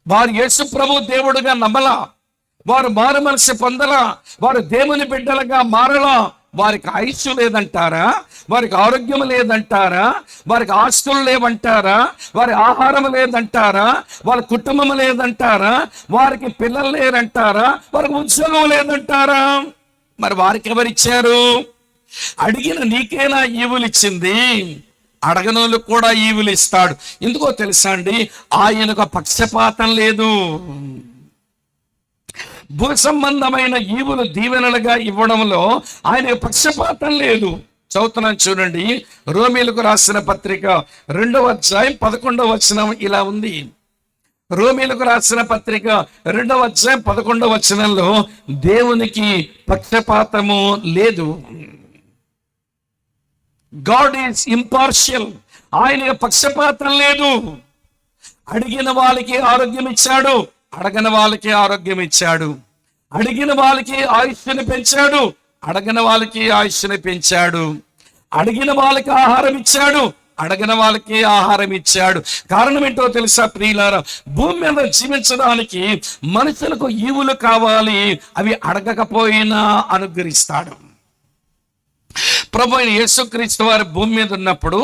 వారు యేసు ప్రభు దేవుడుగా నమ్మలా, వారు మారు మనసు పొందలా, వారు దేవుని బిడ్డలుగా మారలా, వారికి ఆయుష్ లేదంటారా? వారికి ఆరోగ్యం లేదంటారా? వారికి ఆస్తులు లేవంటారా? వారి ఆహారం లేదంటారా? వారి కుటుంబం లేదంటారా? వారికి పిల్లలు లేరంటారా? వారికి ఉద్యోగం లేదంటారా? మరి వారికి ఎవరిచ్చారు? అడిగిన నీకేనా ఈవులు ఇచ్చింది? అడగనోళ్ళు కూడా ఈవులు ఇస్తాడు. ఎందుకో తెలుసా అండి, ఆయనకు పక్షపాతం లేదు. భూ సంబంధమైన ఈవులు దీవెనలుగా ఇవ్వడంలో ఆయన పక్షపాతం లేదు. చదువుతున్నాను చూడండి. రోమీలకు రాసిన పత్రిక 2వ అధ్యాయం 11వ వచనం ఇలా ఉంది. రోమీలకు రాసిన పత్రిక 2వ అధ్యాయం 11వ వచనంలో దేవునికి పక్షపాతము లేదు. God is impartial. ఆయనకి పక్షపాతం లేదు. అడిగిన వాళ్ళకి ఆరోగ్యం ఇచ్చాడు, అడగని వాళ్ళకి ఆరోగ్యం ఇచ్చాడు. అడిగిన వాళ్ళకి ఆయుష్ని పెంచాడు, అడగని వాళ్ళకి ఆయుష్ని పెంచాడు. అడిగిన వాళ్ళకి ఆహారం ఇచ్చాడు, అడగని వాళ్ళకి ఆహారం ఇచ్చాడు. కారణం ఏంటో తెలుసా ప్రియులారా? భూమి మీద జీవించడానికి మనుషులకు ఈవులు కావాలి, అవి అడగకపోయినా అనుగ్రహిస్తాడు. ప్రభు అయిన యేసుక్రీస్తు వారి భూమి మీద ఉన్నప్పుడు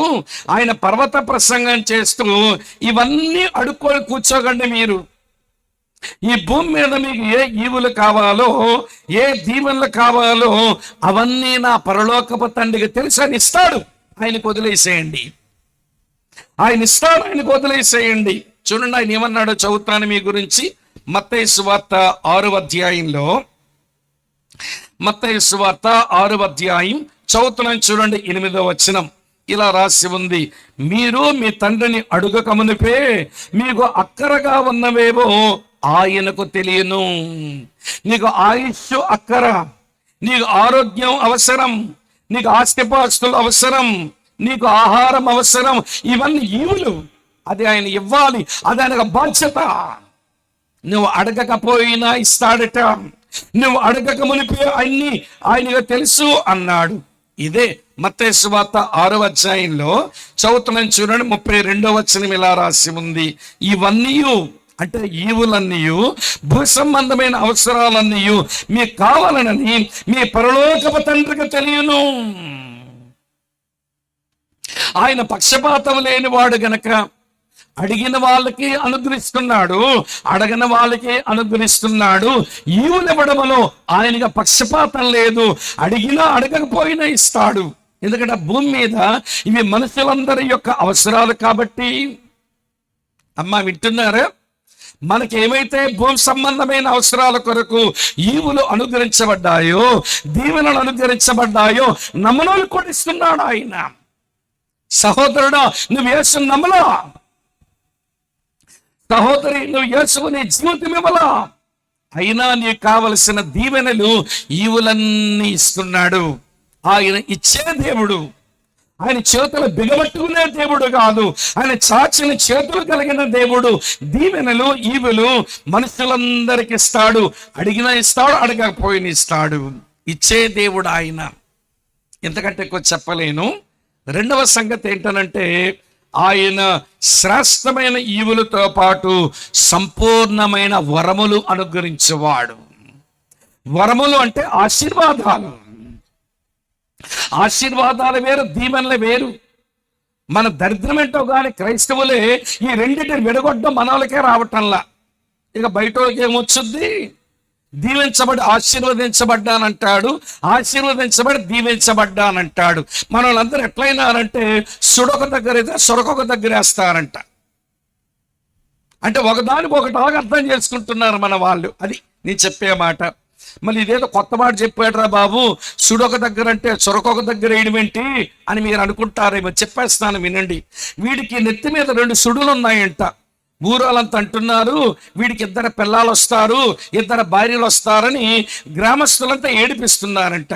ఆయన పర్వత ప్రసంగం చేస్తూ ఇవన్నీ అడుక్కొని కూర్చోకండి. మీరు ఈ భూమి మీద మీకు ఏ ఈవులు కావాలో, ఏ దీవెనలు కావాలో అవన్నీ నా పరలోకపు తండ్రికి తెలుసు. ఆయన ఇస్తాడు, ఆయనకు వదిలేసేయండి. ఆయన ఇస్తాడు, ఆయనకు వదిలేసేయండి. చూడండి ఆయన ఏమన్నాడో చదువుతాను మీ గురించి. మత్తయి సువార్త 6వ అధ్యాయంలో, మత్తయి సువార్త 6వ అధ్యాయం చదువుతున్నాను చూడండి. 8వ వచనం ఇలా రాసి ఉంది. మీరు మీ తండ్రిని అడుగక మునిపే మీకు అక్కరగా ఉన్నవేవో ఆయనకు తెలియను. నీకు ఆయుష్ అక్కర, నీకు ఆరోగ్యం అవసరం, నీకు ఆస్తిపాస్తులు అవసరం, నీకు ఆహారం అవసరం. ఇవన్నీ ఈవులు, అది ఆయన ఇవ్వాలి, అది ఆయనకు బాధ్యత. నువ్వు అడగకపోయినా ఇస్తాడట. నువ్వు అడగక మునిపే అన్ని ఆయనకు తెలుసు అన్నాడు. ఇదే మత్తయి సువార్త 6వ అధ్యాయంలో చదువుతున్నాను చూడండి. 32వ వచనం ఇలా రాసి ఉంది. ఇవన్నీ అంటే ఈవులన్నీ, భూ సంబంధమైన అవసరాలన్నీ మీకు కావాలనని మీ పరలోకపు తండ్రికి తెలియను. ఆయన పక్షపాతం లేనివాడు గనక అడిగిన వాళ్ళకి అనుగ్రహిస్తున్నాడు, అడగని వాళ్ళకి అనుగ్రహిస్తున్నాడు. ఈవులివ్వడంలో ఆయనగా పక్షపాతం లేదు. అడిగినా అడగకపోయినా ఇస్తాడు. ఎందుకంటే భూమి మీద ఇవి మనుషులందరి యొక్క అవసరాలు కాబట్టి. అమ్మా వింటున్నారా? మనకి ఏమైతే భూమి సంబంధమైన అవసరాల కొరకు ఈవులు అనుగ్రహించబడ్డాయో, దీవెనలు అనుగ్రహించబడ్డాయో నమ్మనాలు కూడా ఇస్తున్నాడు ఆయన. సహోదరుడా, నువ్వు యేసుని నమ్మలా? సహోదరి, నువ్వు యేసుని జీవితం ఇవ్వలా? అయినా నీకు కావలసిన దీవెనలు ఈవులన్నీ ఇస్తున్నాడు. ఆయన ఇచ్చే దేవుడు. ఆయన చేతులు బిగబట్టుకునే దేవుడు కాదు. ఆయన చాచిన చేతులు కలిగిన దేవుడు. దీవెనలు ఈవులు మనుషులందరికి ఇస్తాడు. అడిగినా ఇస్తాడు, అడగకపోయినా ఇస్తాడు. ఇచ్చే దేవుడు ఆయన. ఎంతకంటే ఎక్కువ చెప్పలేను. రెండవ సంగతి ఏంటనంటే, ఆయన శ్రేష్టమైన ఈవులతో పాటు సంపూర్ణమైన వరములు అనుగ్రహించేవాడు. వరములు అంటే ఆశీర్వాదాలు. ఆశీర్వాదాలు వేరు, దీవెనలు వేరు. మన దరిద్రం ఏంటో కానీ క్రైస్తవులే ఈ రెండింటిని విడగొట్టడం మన వాళ్ళకే రావటంలా. ఇక బయట వాళ్ళకి ఏమొచ్చుద్ది? దీవించబడి ఆశీర్వదించబడ్డానంటాడు, ఆశీర్వదించబడి దీవించబడ్డానంటాడు. మన వాళ్ళందరూ ఎట్లయినారంటే సుడొక దగ్గర అయితే సొరకొక దగ్గర వేస్తారంట. అంటే ఒకదానికి ఒకటిలాగా అర్థం చేసుకుంటున్నారు మన వాళ్ళు. అది నేను చెప్పే మాట. మళ్ళీ ఇదేదో కొత్త మాట చెప్పాడురా బాబు, సుడొక దగ్గర అంటే సొరకొక దగ్గర వేయడం ఏంటి అని మీరు అనుకుంటారేమో. చెప్పేస్తాను వినండి. వీడికి నెత్తి మీద 2 సుడులు ఉన్నాయంట. ఊరోళ్ళంతా అంటున్నారు వీడికి 2 పిల్లలు వస్తారు, 2 భార్యలు వస్తారని గ్రామస్తులంతా ఏడిపిస్తున్నారంట.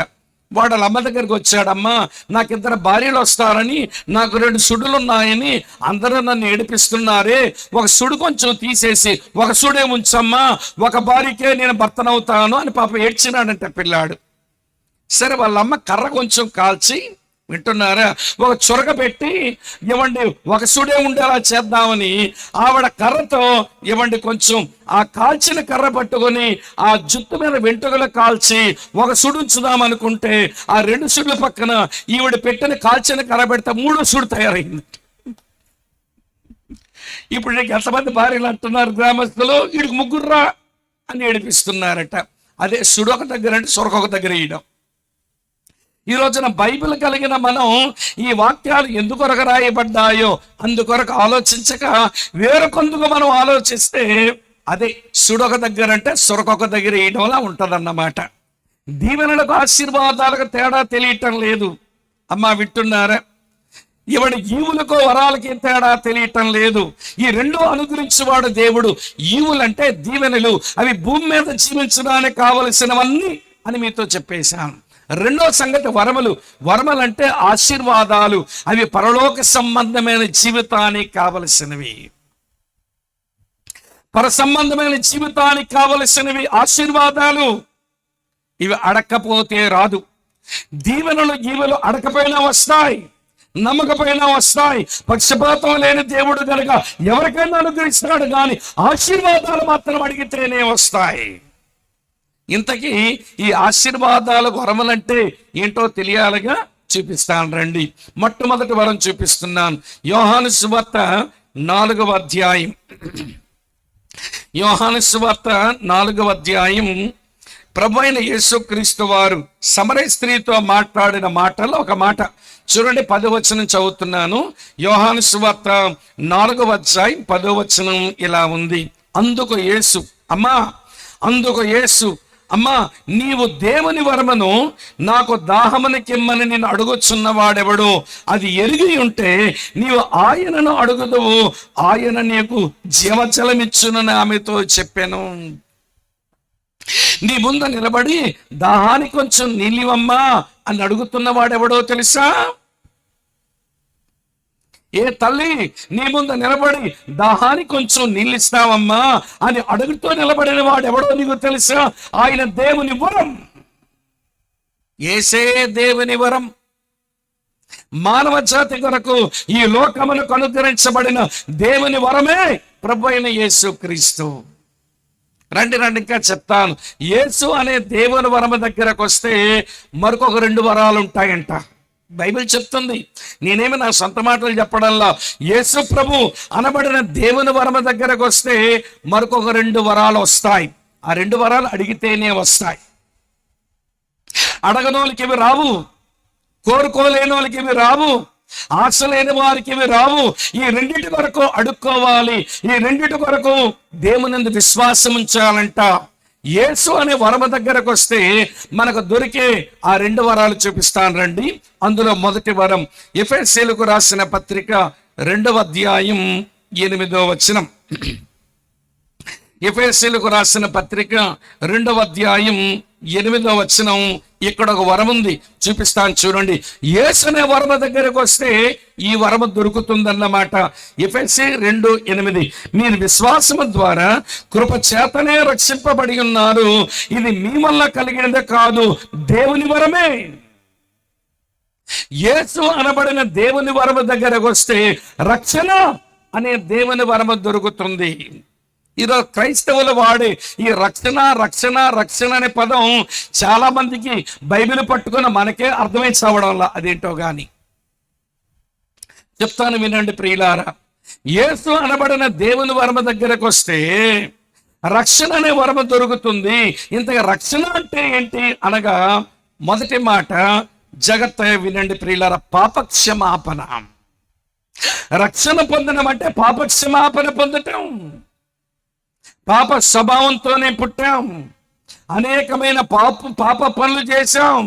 వాడు వాళ్ళ అమ్మ దగ్గరికి వచ్చాడమ్మా, నాకు 2 భార్యలు వస్తారని, నాకు 2 సుడులు ఉన్నాయని అందరూ నన్ను ఏడిపిస్తున్నారే, ఒక సుడు కొంచెం తీసేసి ఒక సుడే ఉంచమ్మా, ఒక భార్యకే నేను భర్తనవుతాను అని పాప ఏడ్చినాడంట పిల్లాడు. సరే వాళ్ళ అమ్మ కర్ర కొంచెం కాల్చి, వింటున్నారా, ఒక చురక పెట్టి ఇవ్వండి ఒక సుడే ఉండేలా చేద్దామని ఆవిడ కర్రతో ఇవ్వండి కొంచెం ఆ కాల్చిన కర్ర పట్టుకొని ఆ జుట్టు మీద వెంట్రుకలు కాల్చి ఒక సుడు ఉంచుదాం అనుకుంటే ఆ 2 సుడుల పక్కన ఈవిడ పెట్టిన కాల్చిన కర్ర పెడితే 3వ సుడు తయారైంది. ఇప్పుడు నీకు ఎంతమంది భార్యలు అంటున్నారు గ్రామస్తులు? వీడికి 3 అని ఏడిపిస్తున్నారట. అదే సుడొక దగ్గర అంటే సొరకొక దగ్గర వేయడం. ఈ రోజున బైబిల్ కలిగిన మనం ఈ వాక్యాలు ఎందుకొరకు రాయబడ్డాయో అందుకొరకు ఆలోచించక వేరొకందుకు మనం ఆలోచిస్తే అదే సుడొక దగ్గర అంటే సొరకొక దగ్గర వేయడంలా ఉంటుందన్నమాట. దీవెనలకు ఆశీర్వాదాలకు తేడా తెలియటం లేదు. అమ్మా వింటున్నారా? ఇవడి ఈవులకో వరాలకి తేడా తెలియటం లేదు. ఈ 2 అనుగ్రహించేవాడు దేవుడు. ఈవులంటే దీవెనలు, అవి భూమి మీద జీవించడానికి కావలసినవన్నీ అని మీతో చెప్పేశాను. రెండో సంగతి వరములు. వరములు అంటే ఆశీర్వాదాలు, అవి పరలోక సంబంధమైన జీవితానికి కావలసినవి. పర సంబంధమైన జీవితానికి కావలసినవి ఆశీర్వాదాలు. ఇవి అడక్కపోతే రాదు. దీవెనలు ఈవులు అడకపోయినా వస్తాయి, నమ్మకపోయినా వస్తాయి. పక్షపాతం లేని దేవుడు కనుక ఎవరికైనా అనుగ్రహిస్తాడు, కానీ ఆశీర్వాదాలు మాత్రం అడిగితేనే వస్తాయి. ఇంతకీ ఈ ఆశీర్వాదాల వరములంటే ఏంటో తెలియాలిగా, చూపిస్తాను రండి. మొట్టమొదటి వరం చూపిస్తున్నాను. యోహాను సువార్త 4వ అధ్యాయం. యోహాను సువార్త 4వ అధ్యాయం. ప్రభువైన యేసుక్రీస్తు వారు సమరయ స్త్రీతో మాట్లాడిన మాటల్లో ఒక మాట చూడండి. 10వ వచనం చదువుతున్నాను. యోహాను సువార్త 4వ అధ్యాయం 10వ వచనం ఇలా ఉంది. అందుకు యేసు అమ్మా నీవు దేవుని వరమును నాకు దాహమునకిమ్మని నేను అడుగుచున్నవాడెవడో అది ఎరిగి ఉంటే నీవు ఆయనను అడుగుదువు, ఆయన నీకు జీవజలమిచ్చునని ఆమెతో చెప్పాను. నీ ముందు నిలబడి దాహానికి కొంచెం నీళ్ళివమ్మా అని అడుగుతున్నవాడెవడో తెలుసా? ఏ తల్లి నీ ముందు నిలబడి దాహానికి కొంచెం నీళ్ళిస్తావమ్మా అని అడుగుతూ నిలబడిన వాడు ఎవడో నీకు తెలుసా? ఆయన దేవుని వరం. యేసే దేవుని వరం. మానవ జాతి కొరకు ఈ లోకమునకు అనుగ్రహించబడిన దేవుని వరమే ప్రభు అయిన యేసు క్రీస్తు. రండి ఇంకా చెప్తాను. యేసు అనే దేవుని వరము దగ్గరకు వస్తే మరొక 2 వరాలు ఉంటాయంట. బైబిల్ చెప్తుంది. నేనేమి నా సొంత మాటలు చెప్పడంలా. యేసు ప్రభు అనబడిన దేవుని వరము దగ్గరకు వస్తే మరొక 2 వరాలు వస్తాయి. ఆ 2 వరాలు అడిగితేనే వస్తాయి. అడగనోళ్ళకి ఇవి రావు, కోరుకోలేని వాళ్ళకి ఇవి రావు, ఆశ లేని వారికి ఇవి రావు. ఈ 2 కొరకు అడుక్కోవాలి. ఈ 2 కొరకు దేవుని విశ్వాసం ఉంచాలంట. యేసు అనే వరము దగ్గరకు వస్తే మనకు దొరికే ఆ 2 వరాలు చూపిస్తాను రండి. అందులో మొదటి వరం ఎఫెసీయులకు రాసిన పత్రిక 2వ అధ్యాయం 8వ వచనం. ఎఫెసీయులకు రాసిన పత్రిక 2వ అధ్యాయం 8వ వచనం. ఇక్కడ ఒక వరం ఉంది, చూపిస్తాను చూడండి. యేసు అనే వరము దగ్గరకు వస్తే ఈ వరము దొరుకుతుందన్నమాట. ఎఫెసీ 2:8 మీరు విశ్వాసము ద్వారా కృప చేతనే రక్షింపబడి ఉన్నారు, ఇది మీ వల్ల కలిగినదే కాదు, దేవుని వరమే. యేసు అనబడిన దేవుని వరము దగ్గరకు వస్తే రక్షణ అనే దేవుని వరము దొరుకుతుంది. ఈరోజు క్రైస్తవులు వాడే ఈ రక్షణ రక్షణ రక్షణ అనే పదం చాలా మందికి బైబిల్ పట్టుకున్న మనకే అర్థమై చావడంలా, అదేంటో గాని చెప్తాను వినండి ప్రియులారా. యేసు అనబడిన దేవుని వరము దగ్గరకు వస్తే రక్షణ అనే వరము దొరుకుతుంది. ఇంతగా రక్షణ అంటే ఏంటి అనగా మొదటి మాట జాగ్రత్తగా వినండి ప్రియులారా, పాపక్షమాపణ. రక్షణ పొందడం అంటే పాపక్షమాపణ పొందటం. పాప స్వభావంతోనే పుట్టాం, అనేకమైన పాప పనులు చేశాం,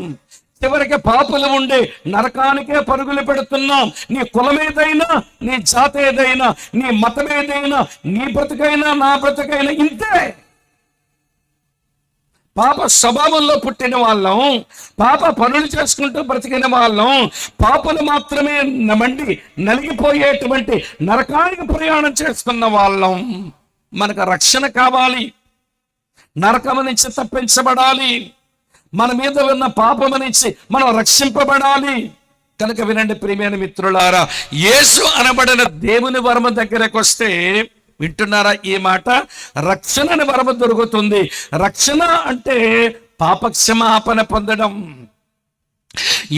చివరికి పాపలు ఉండే నరకానికే పరుగులు పెడుతున్నాం. నీ కులం ఏదైనా, నీ జాతి ఏదైనా, నీ మతం ఏదైనా, నీ బ్రతుకైనా నా బ్రతుకైనా ఇంతే. పాప స్వభావంలో పుట్టిన వాళ్ళం, పాప పనులు చేసుకుంటూ బ్రతికిన వాళ్ళం, పాపలు మాత్రమే మండి నలిగిపోయేటువంటి నరకానికి ప్రయాణం చేసుకున్న వాళ్ళం. మనకు రక్షణ కావాలి, నరకము నుంచి తప్పించబడాలి, మన మీద ఉన్న పాపము నుంచి మనం రక్షింపబడాలి. కనుక వినండి ప్రియమైన మిత్రులారా, యేసు అనబడిన దేవుని వరము దగ్గరకు వస్తే వింటున్నారా ఈ మాట, రక్షణ అనే వరము దొరుకుతుంది. రక్షణ అంటే పాపక్షమాపణ పొందడం.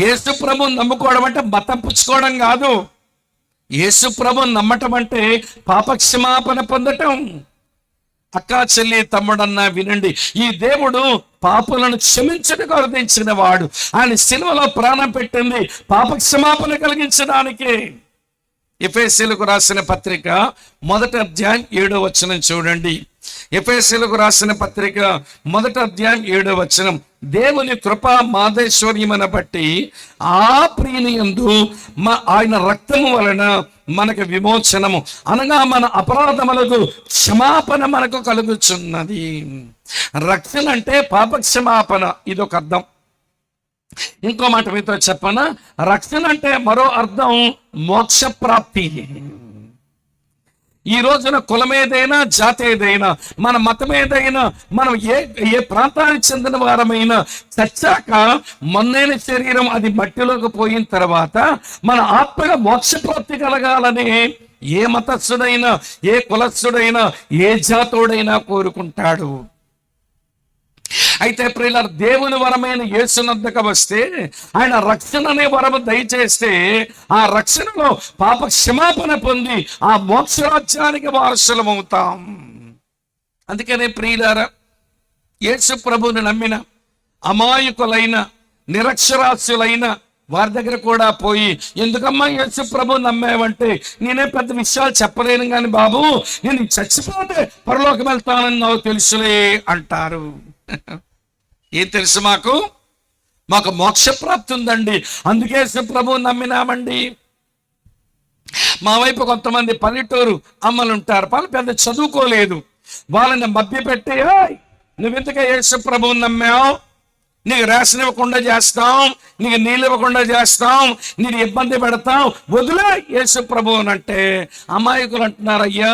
యేసు ప్రభువుని నమ్ముకోవడం అంటే మతం పుచ్చుకోవడం కాదు. యేసు ప్రభువుని నమ్మటం అంటే పాపక్షమాపణ పొందటం. అక్కా చెల్లి తమ్ముడన్నా వినండి, ఈ దేవుడు పాపులను క్షమించడానికి అర్థించిన వాడు. ఆయన సిలువలో ప్రాణం పెట్టింది పాపక్షమాపణ కలిగించడానికి. ఎఫెసీయులకు రాసిన పత్రిక 1వ అధ్యాయం 7వ వచనం చూడండి. ఎఫెసీయులకు రాసిన పత్రిక 1వ అధ్యాయం 7వ వచనం. దేవుని కృపా మాధైశ్వర్యమును బట్టి ఆ ప్రియుని యందు ఆయన రక్తము వలన మనకు విమోచనము అనగా మన అపరాధములకు క్షమాపణ మనకు కలుగుచున్నది. రక్షణ అంటే పాప క్షమాపణ, ఇదొక అర్థం. ఇంకో మాట మీతో చెప్పనా, రక్షణ అంటే మరో అర్థం మోక్ష ప్రాప్తి. ఈ రోజున కులం ఏదైనా, జాతి ఏదైనా, మన మతం ఏదైనా, మనం ఏ ప్రాంతానికి చెందిన వారమైనా చచ్చాక మొన్నైన శరీరం అది మట్టిలోకి పోయిన తర్వాత మన ఆత్మగా మోక్ష ప్రాప్తి కలగాలని ఏ మతస్థుడైనా, ఏ కులస్థుడైనా, ఏ జాతోడైనా కోరుకుంటాడు. అయితే ప్రియులారా, దేవుని వరమైన యేసునద్దకు వస్తే ఆయన రక్షణ అనే వరము దయచేస్తే ఆ రక్షణలో పాప క్షమాపణ పొంది ఆ మోక్షరాజ్యానికి వారసులం అవుతాం. అందుకనే ప్రియులారా, యేసు ప్రభువుని నమ్మిన అమాయకులైన నిరక్షరాస్యులైన వారి దగ్గర కూడా పోయి, ఎందుకమ్మా యేసు ప్రభు నమ్మావంటే, నేనే పెద్ద విషయాలు చెప్పలేను కానీ బాబు, నేను చచ్చిపోతే పరలోకం వెళ్తానని నాకు తెలుసులే అంటారు. ఏం తెలుసు మాకు మోక్ష ప్రాప్తి ఉందండి, అందుకే యేసు ప్రభువు నమ్మినామండి. మా వైపు కొంతమంది పల్లెటూరు అమ్మలు ఉంటారు, వాళ్ళు పెద్ద చదువుకోలేదు, వాళ్ళని మభ్యపెట్టి నువ్వెందుకే యేసు ప్రభువుని నమ్మావు, నీకు రేషన్ ఇవ్వకుండా చేస్తాం, నీకు నీళ్ళు ఇవ్వకుండా చేస్తాం, నీకు ఇబ్బంది పెడతాం, వదిలే యేసు ప్రభువుని అంటే అమాయకులు అంటున్నారు, అయ్యా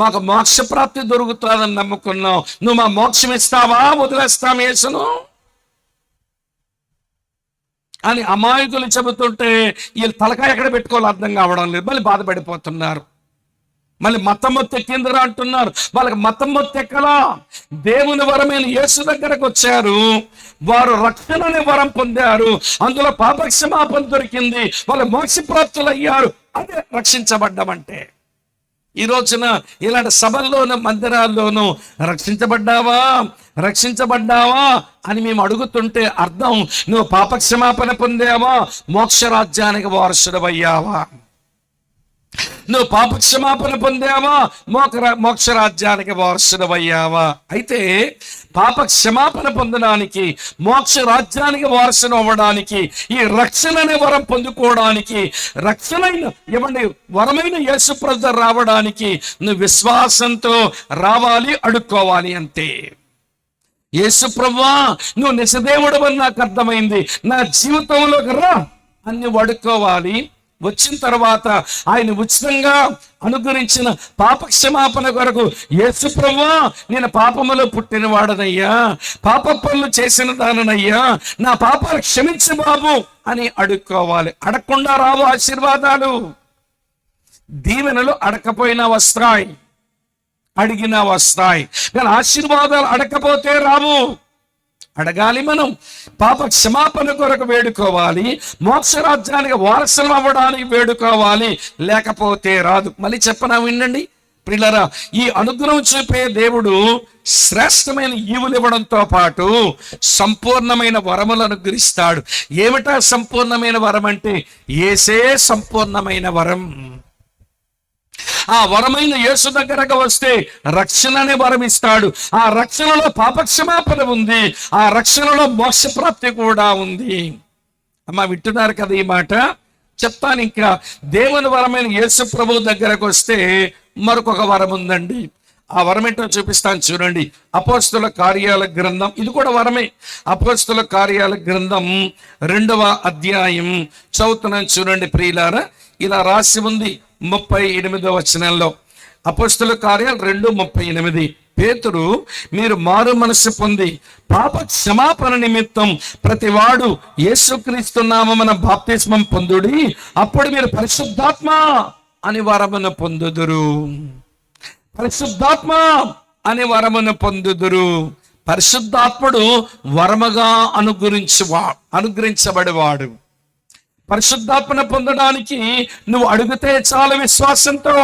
మాకు మోక్ష ప్రాప్తి దొరుకుతుందని నమ్ముకున్నావు, నువ్వు మా మోక్షం ఇస్తావా, వదిలేస్తాం యేసును అని అమాయకులు చెబుతుంటే వీళ్ళు తలకాయ ఎక్కడ పెట్టుకోవాలి అర్థం కావడం లేదు, మళ్ళీ బాధపడిపోతున్నారు. మళ్ళీ మతం మొత్తెక్కిందిరా అంటున్నారు. వాళ్ళకి మతం మొత్తెక్కలా, దేవుని వరమైన యేసు దగ్గరకు వచ్చారు, వారు రక్షణ అనే వరం పొందారు, అందులో పాపక్షమాపణ దొరికింది, వాళ్ళు మోక్షప్రాప్తులు అయ్యారు. అదే రక్షించబడ్డామంటే. ఈ రోజున ఇలాంటి సభల్లోనూ మందిరాల్లోనూ రక్షించబడ్డావా రక్షించబడ్డావా అని మేము అడుగుతుంటే అర్థం, నువ్వు పాపక్షమాపణ పొందావా, మోక్షరాజ్యానికి వారసుడవయ్యావా. నువ్వు పాపక్షమాపణ పొందావా, మోక్షరాజ్యానికి వారసుడవయ్యావా. అయితే పాప క్షమాపణ పొందడానికి, మోక్ష రాజ్యానికి వారసును అవ్వడానికి, ఈ రక్షణ అనే వరం పొందుకోవడానికి, వరమైన యేసు ప్రభువు రావడానికి నువ్వు విశ్వాసంతో రావాలి, అడుక్కోవాలి అంతే. యేసు ప్రభువా నువ్వు నిజదేవుడు అని నాకు అర్థమైంది, నా జీవితంలోకి రా అని నువ్వు అడుక్కోవాలి. వచ్చిన తర్వాత ఆయన ఉచితంగా అనుగ్రహించిన పాప క్షమాపణ కొరకు, యేసు ప్రభువా నేను పాపములో పుట్టిన వాడనయ్యా, పాప పనులు చేసిన దాననయ్యా, నా పాపాలు క్షమించు బాబు అని అడుక్కోవాలి. అడగకుండా రావు ఆశీర్వాదాలు, దీవెనలు అడకపోయినా వస్తాయి, అడిగినా వస్తాయి, కానీ ఆశీర్వాదాలు అడగకపోతే రావు. అడగాలి, మనం పాప క్షమాపణ కొరకు వేడుకోవాలి, మోక్షరాజ్యానికి వారసులు అవ్వడానికి వేడుకోవాలి, లేకపోతే రాదు. మళ్ళీ చెప్పనా వినండి ప్రియులారా, ఈ అనుగ్రహం చూపే దేవుడు శ్రేష్టమైన ఈవులు ఇవ్వడంతో పాటు సంపూర్ణమైన వరములు అనుగ్రహిస్తాడు. ఏమిటా సంపూర్ణమైన వరం అంటే? యేసే సంపూర్ణమైన వరం. ఆ వరమైన యేసు దగ్గరకు వస్తే రక్షణ అనే వరం ఇస్తాడు. ఆ రక్షణలో పాపక్షమాపణ ఉంది, ఆ రక్షణలో మోక్షప్రాప్తి కూడా ఉంది. అమ్మా వింటున్నారు కదా ఈ మాట? చెప్తాను. ఇంకా దేవుని వరమైన యేసు ప్రభు దగ్గరకు వస్తే మరొక వరం ఉందండి. ఆ వరం ఏంటో చూపిస్తాను చూడండి. అపోస్తుల కార్యాల గ్రంథం, ఇది కూడా వరమే. అపోస్తుల కార్యాల గ్రంథం 2వ అధ్యాయం చదువుతున్నాను చూడండి ప్రియులారా. ఇలా రాసి ఉంది 38వ వచనంలో. అపోస్తుల కార్యాలు 2:38. పేతురు, మీరు మారు మనస్సు పొంది పాప క్షమాపణ నిమిత్తం ప్రతివాడు యేసుక్రీస్తు నామమున బాప్తిస్మం పొందుడి, అప్పుడు మీరు పరిశుద్ధాత్మ అని వరమును పొందుదురు. పరిశుద్ధాత్మ అని వరమును పొందుదురు. పరిశుద్ధాత్ముడు వరముగా అనుగ్రహించబడేవాడు. పరిశుద్ధాత్మను పొందడానికి నువ్వు అడిగితే చాలు విశ్వాసంతో.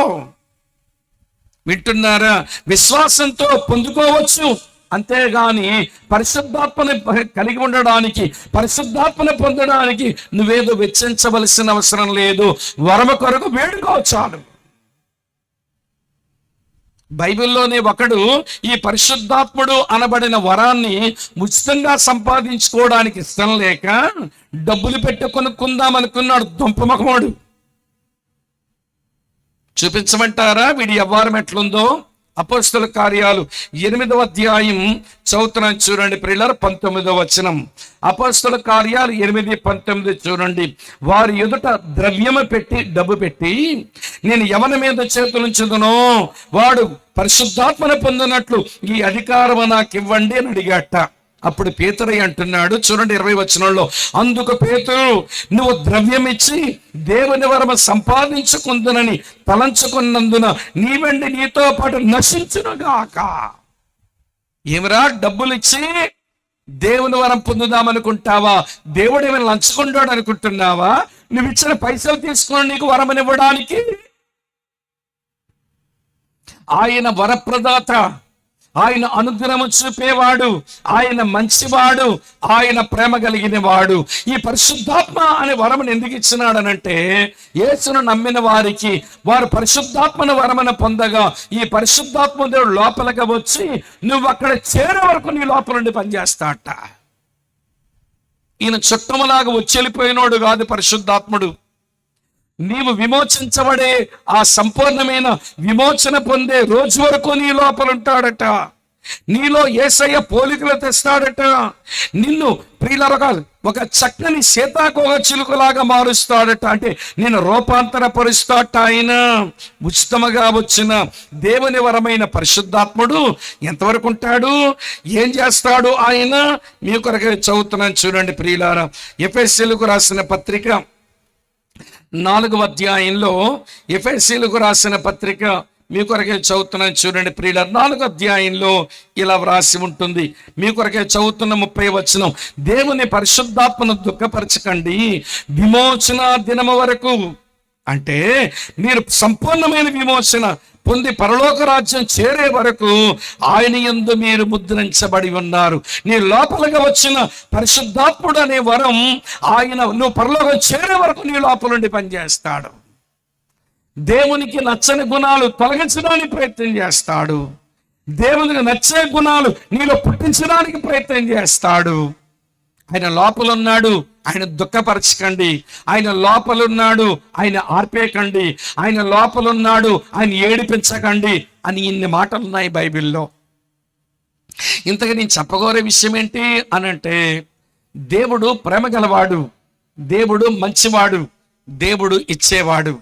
వింటున్నారా? విశ్వాసంతో పొందుకోవచ్చు, అంతేగాని పరిశుద్ధాత్మని కలిగి ఉండడానికి, పరిశుద్ధాత్మని పొందడానికి నువ్వేదో వెచ్చించవలసిన అవసరం లేదు. వరము కొరకు వేడుకో చాలు. బైబిల్లోనే ఒకడు ఈ పరిశుద్ధాత్ముడు అనబడిన వరాన్ని ఉచితంగా సంపాదించుకోవడానికి ఇష్టం లేక డబ్బులు పెట్టి కొనుక్కుందాం అనుకున్నాడు. దుంపమొఖముడు. చూపించమంటారా వీడి వ్యవహారం ఎట్లుందో? అపోస్తుల కార్యాలు 8వ అధ్యాయం చదువుతున్నాను చూడండి ప్రియులారా, 19వ వచనం. అపోస్తుల కార్యాలు 8:19 చూడండి. వారి ఎదుట ద్రవ్యము పెట్టి, డబ్బు పెట్టి, నేను ఎవరి మీద చేతులుంచుదునో వాడు పరిశుద్ధాత్మను పొందినట్లు ఈ అధికారం నాకు ఇవ్వండి అని అడిగాట. అప్పుడు పేతురు అంటున్నాడు చూడండి 20వ వచనంలో, అందుకు పేతురు, నువ్వు ద్రవ్యం ఇచ్చి దేవుని వరము సంపాదించుకుందునని తలంచుకున్నందున నీ వెండి నీతో పాటు నశించునుగాక. ఏమిరా, డబ్బులు ఇచ్చి దేవుని వరం పొందుదామనుకుంటావా? దేవుడు ఏమైనా లంచుకుంటాడు అనుకుంటున్నావా? నువ్వు ఇచ్చిన పైసలు తీసుకొని నీకు వరమనివ్వడానికి? ఆయన వరప్రదాత, ఆయన అనుగ్రహం చూపేవాడు, ఆయన మంచివాడు, ఆయన ప్రేమ కలిగిన వాడు. ఈ పరిశుద్ధాత్మ అనే వరమును ఎందుకు ఇచ్చినాడనంటే, యేసును నమ్మిన వారికి వారు పరిశుద్ధాత్మను వరమును పొందగా ఈ పరిశుద్ధాత్మ దేవుడు లోపలికి వచ్చి నువ్వు అక్కడ చేరే వరకు నీ లోపల నుండి పనిచేస్తాట. ఈయన చుట్టములాగా వచ్చి వెళ్ళిపోయినోడు కాదు పరిశుద్ధాత్ముడు. నీవు విమోచించబడే, ఆ సంపూర్ణమైన విమోచన పొందే రోజు వరకు నీ లోపల ఉంటాడట. నీలో యేసయ్య పోలికలు తెస్తాడట. నిన్ను ప్రియులారా ఒక చక్కని సీతాకోక చిలుకలాగా మారుస్తాడట. అంటే నేను రూపాంతరపరుస్తాడట. ఆయన ఉచితముగా వచ్చిన దేవుని వరమైన పరిశుద్ధాత్ముడు ఎంతవరకు ఉంటాడు, ఏం చేస్తాడు ఆయన? మీ కొరకు చదువుతున్నాను చూడండి ప్రియులారా. ఎఫెసీయులకు రాసిన పత్రిక 4వ అధ్యాయంలో, ఎఫెసీయులకు రాసిన పత్రిక మీ కొరకే చదువుతున్నాను చూడండి ప్రియుల. 4వ అధ్యాయంలో ఇలా వ్రాసి ఉంటుంది. మీ కొరకే చదువుతున్న 30వ వచనం, దేవుని పరిశుద్ధాత్మను దుఃఖపరచకండి విమోచన దినము వరకు. అంటే మీరు సంపూర్ణమైన విమోచన పొంది పరలోక రాజ్యం చేరే వరకు ఆయన యందు మీరు ముద్రించబడి ఉన్నారు. నీ లోపలగా వచ్చిన పరిశుద్ధాత్ముడు అనే వరం ఆయన నువ్వు పరలోకం చేరే వరకు నీ లోపల నుండి పనిచేస్తాడు. దేవునికి నచ్చని గుణాలు తొలగించడానికి ప్రయత్నం చేస్తాడు. దేవునికి నచ్చే గుణాలు నీలో పుట్టించడానికి ప్రయత్నం చేస్తాడు. ఆయన లోపలున్నాడు, ఆయన దుఃఖపరచకండి. ఆయన లోపలున్నాడు, ఆయన ఆర్పేయకండి. ఆయన లోపలున్నాడు, ఆయన ఏడిపించకండి అని ఇన్ని మాటలు ఉన్నాయి బైబిల్లో. ఇంతగా నేను చెప్పగోరే విషయం ఏంటి అనంటే, దేవుడు ప్రేమ గలవాడు, దేవుడు మంచివాడు, దేవుడు ఇచ్చేవాడు.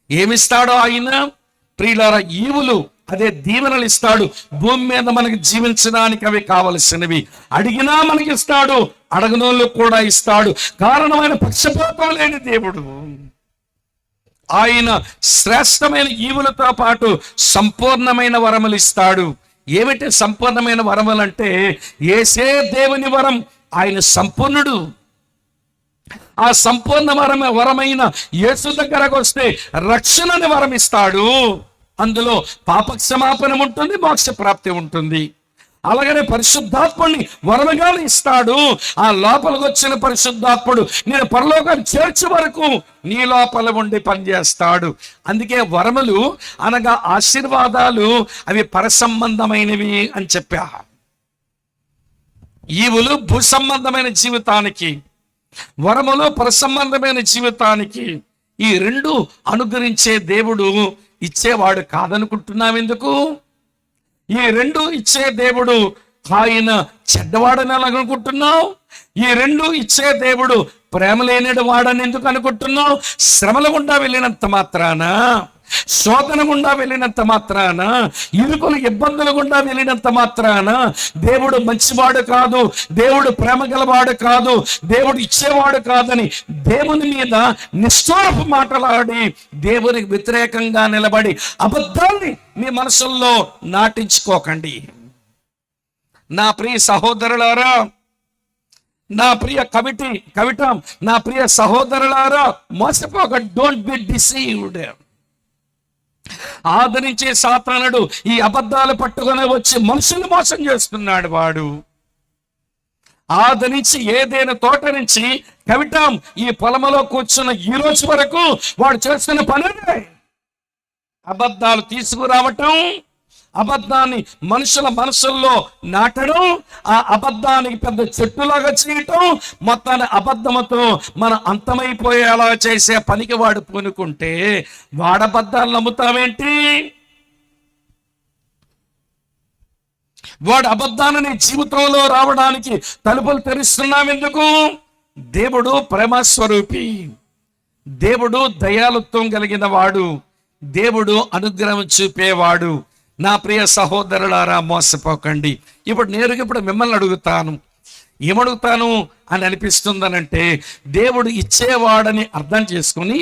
ఏమిస్తాడో ఆయన ప్రియులారా, ఈవులు అదే దీవెనలు ఇస్తాడు. భూమి మీద మనకి జీవించడానికి అవి కావలసినవి. అడిగినా మనకి ఇస్తాడు, అడగనోళ్ళు కూడా ఇస్తాడు. కారణమైన పక్షపాతం లేని దేవుడు. ఆయన శ్రేష్టమైన ఈవులతో పాటు సంపూర్ణమైన వరములు ఇస్తాడు. ఏమిటి సంపూర్ణమైన వరములు అంటే, యేసే దేవుని వరం, ఆయన సంపూర్ణుడు. ఆ సంపూర్ణ వరమైన యేసు దగ్గరకు వస్తే రక్షణని వరం ఇస్తాడు. అందులో పాప క్షమాపణ ఉంటుంది, మోక్ష ప్రాప్తి ఉంటుంది. అలాగనే పరిశుద్ధాత్ముడిని వరముగా ఇస్తాడు. ఆ లోపలికి వచ్చిన పరిశుద్ధాత్ముడు నేను పరలోకాన్ని చేర్చే వరకు నీ లోపల ఉండి పనిచేస్తాడు. అందుకే వరములు అనగా ఆశీర్వాదాలు అవి పరసంబంధమైనవి అని చెప్పా. ఈవులు భూ సంబంధమైన జీవితానికి, వరములు పరసంబంధమైన జీవితానికి. ఈ రెండు అనుగ్రహించే దేవుడు ఇచ్చేవాడు కాదనుకుంటున్నావు ఎందుకు? ఈ రెండు ఇచ్చే దేవుడు ఆయన చెడ్డవాడని అనుకుంటున్నావు? ఈ రెండు ఇచ్చే దేవుడు ప్రేమ లేనిడు వాడని ఎందుకు అనుకుంటున్నావు? శ్రమల గుండా వెళ్ళినంత మాత్రాన, శోధన గుండా వెళ్ళినంత మాత్రాన, ఇరుకులు ఇబ్బందుల గుండా వెళ్ళినంత మాత్రాన దేవుడు మంచివాడు కాదు, దేవుడు ప్రేమ గలవాడు కాదు, దేవుడు ఇచ్చేవాడు కాదని దేవుని మీద నిష్ఠూరపు మాటలాడి దేవునికి వ్యతిరేకంగా నిలబడి అబద్ధాన్ని మీ మనసుల్లో నాటించుకోకండి. నా ప్రియ సహోదరులారా, నా ప్రియ కవిట నా ప్రియ సహోదరులారా, మోసపోక. Don't be deceived. ఆదరించే సాతానుడు ఈ అబద్ధాలు పట్టుకొని వచ్చి మనుషుల్ని మోసం చేస్తున్నాడు. వాడు ఆదరించి ఏదైనా తోట నుంచి కవిటాం ఈ పొలములో కూర్చున్న ఈ రోజు వరకు వాడు చేస్తున్న పనులే అబద్ధాలు తీసుకురావటం, అబద్ధాన్ని మనుషుల మనసుల్లో నాటడం, ఆ అబద్ధానికి పెద్ద చెట్టులాగా చేయటం, మొత్తాన్ని అబద్ధముతో మన అంతమైపోయేలా చేసే పనికి వాడు పూనుకుంటే వాడబద్ధాలు నమ్ముతావేంటి? వాడు అబద్ధాన్ని జీవితంలో రావడానికి తలుపులు తెరుస్తున్నావెందుకు? దేవుడు ప్రేమస్వరూపి, దేవుడు దయాలుత్వం కలిగిన వాడు, దేవుడు అనుగ్రహం చూపేవాడు. నా ప్రియ సహోదరులారా, మోసపోకండి. ఇప్పుడు మిమ్మల్ని అడుగుతాను, ఏమడుగుతాను అని అనిపిస్తుందనంటే, దేవుడు ఇచ్చేవాడని అర్థం చేసుకుని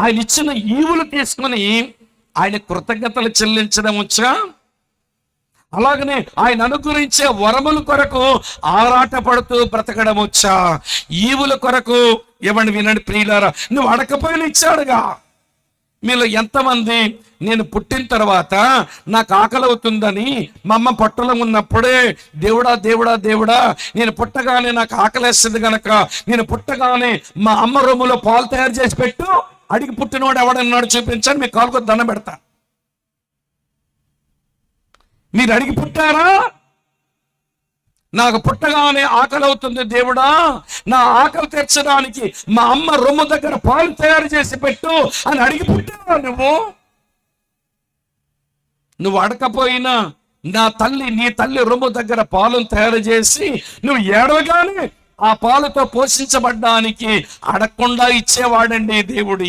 ఆయన ఇచ్చిన ఈవులు తీసుకుని ఆయన కృతజ్ఞతలు చెల్లించడం వచ్చా? అలాగనే ఆయన అనుగ్రహించే వరముల కొరకు ఆరాట పడుతూ బ్రతకడం వచ్చా? ఈవుల కొరకు ఏమని వినండి ప్రియులారా, నువ్వు అడకపోయినా ఇచ్చాడుగా. మీలో ఎంతమంది నేను పుట్టిన తర్వాత నాకు ఆకలి అవుతుందని మా అమ్మ పొట్టలో ఉన్నప్పుడే దేవుడా దేవుడా దేవుడా నేను పుట్టగానే నాకు ఆకలేస్తుంది గనక నేను పుట్టగానే మా అమ్మ రొమ్ములో పాలు తయారు చేసి పెట్టు, అడిగి పుట్టినవాడు ఎవడన్నాడు చూపించాను, మీ కాలుకు దండం పెడతా. మీరు అడిగి పుట్టారా? నాకు పుట్టగానే ఆకలి అవుతుంది దేవుడా, నా ఆకలి తీర్చడానికి మా అమ్మ రొమ్ము దగ్గర పాలు తయారు చేసి పెట్టు అని అడిగి పుట్టావా? నువ్వు అడకపోయినా నీ తల్లి రొమ్ము దగ్గర పాలను తయారు చేసి నువ్వు ఏడవగానే ఆ పాలతో పోషించబడ్డానికి అడగకుండా ఇచ్చేవాడండి దేవుడు.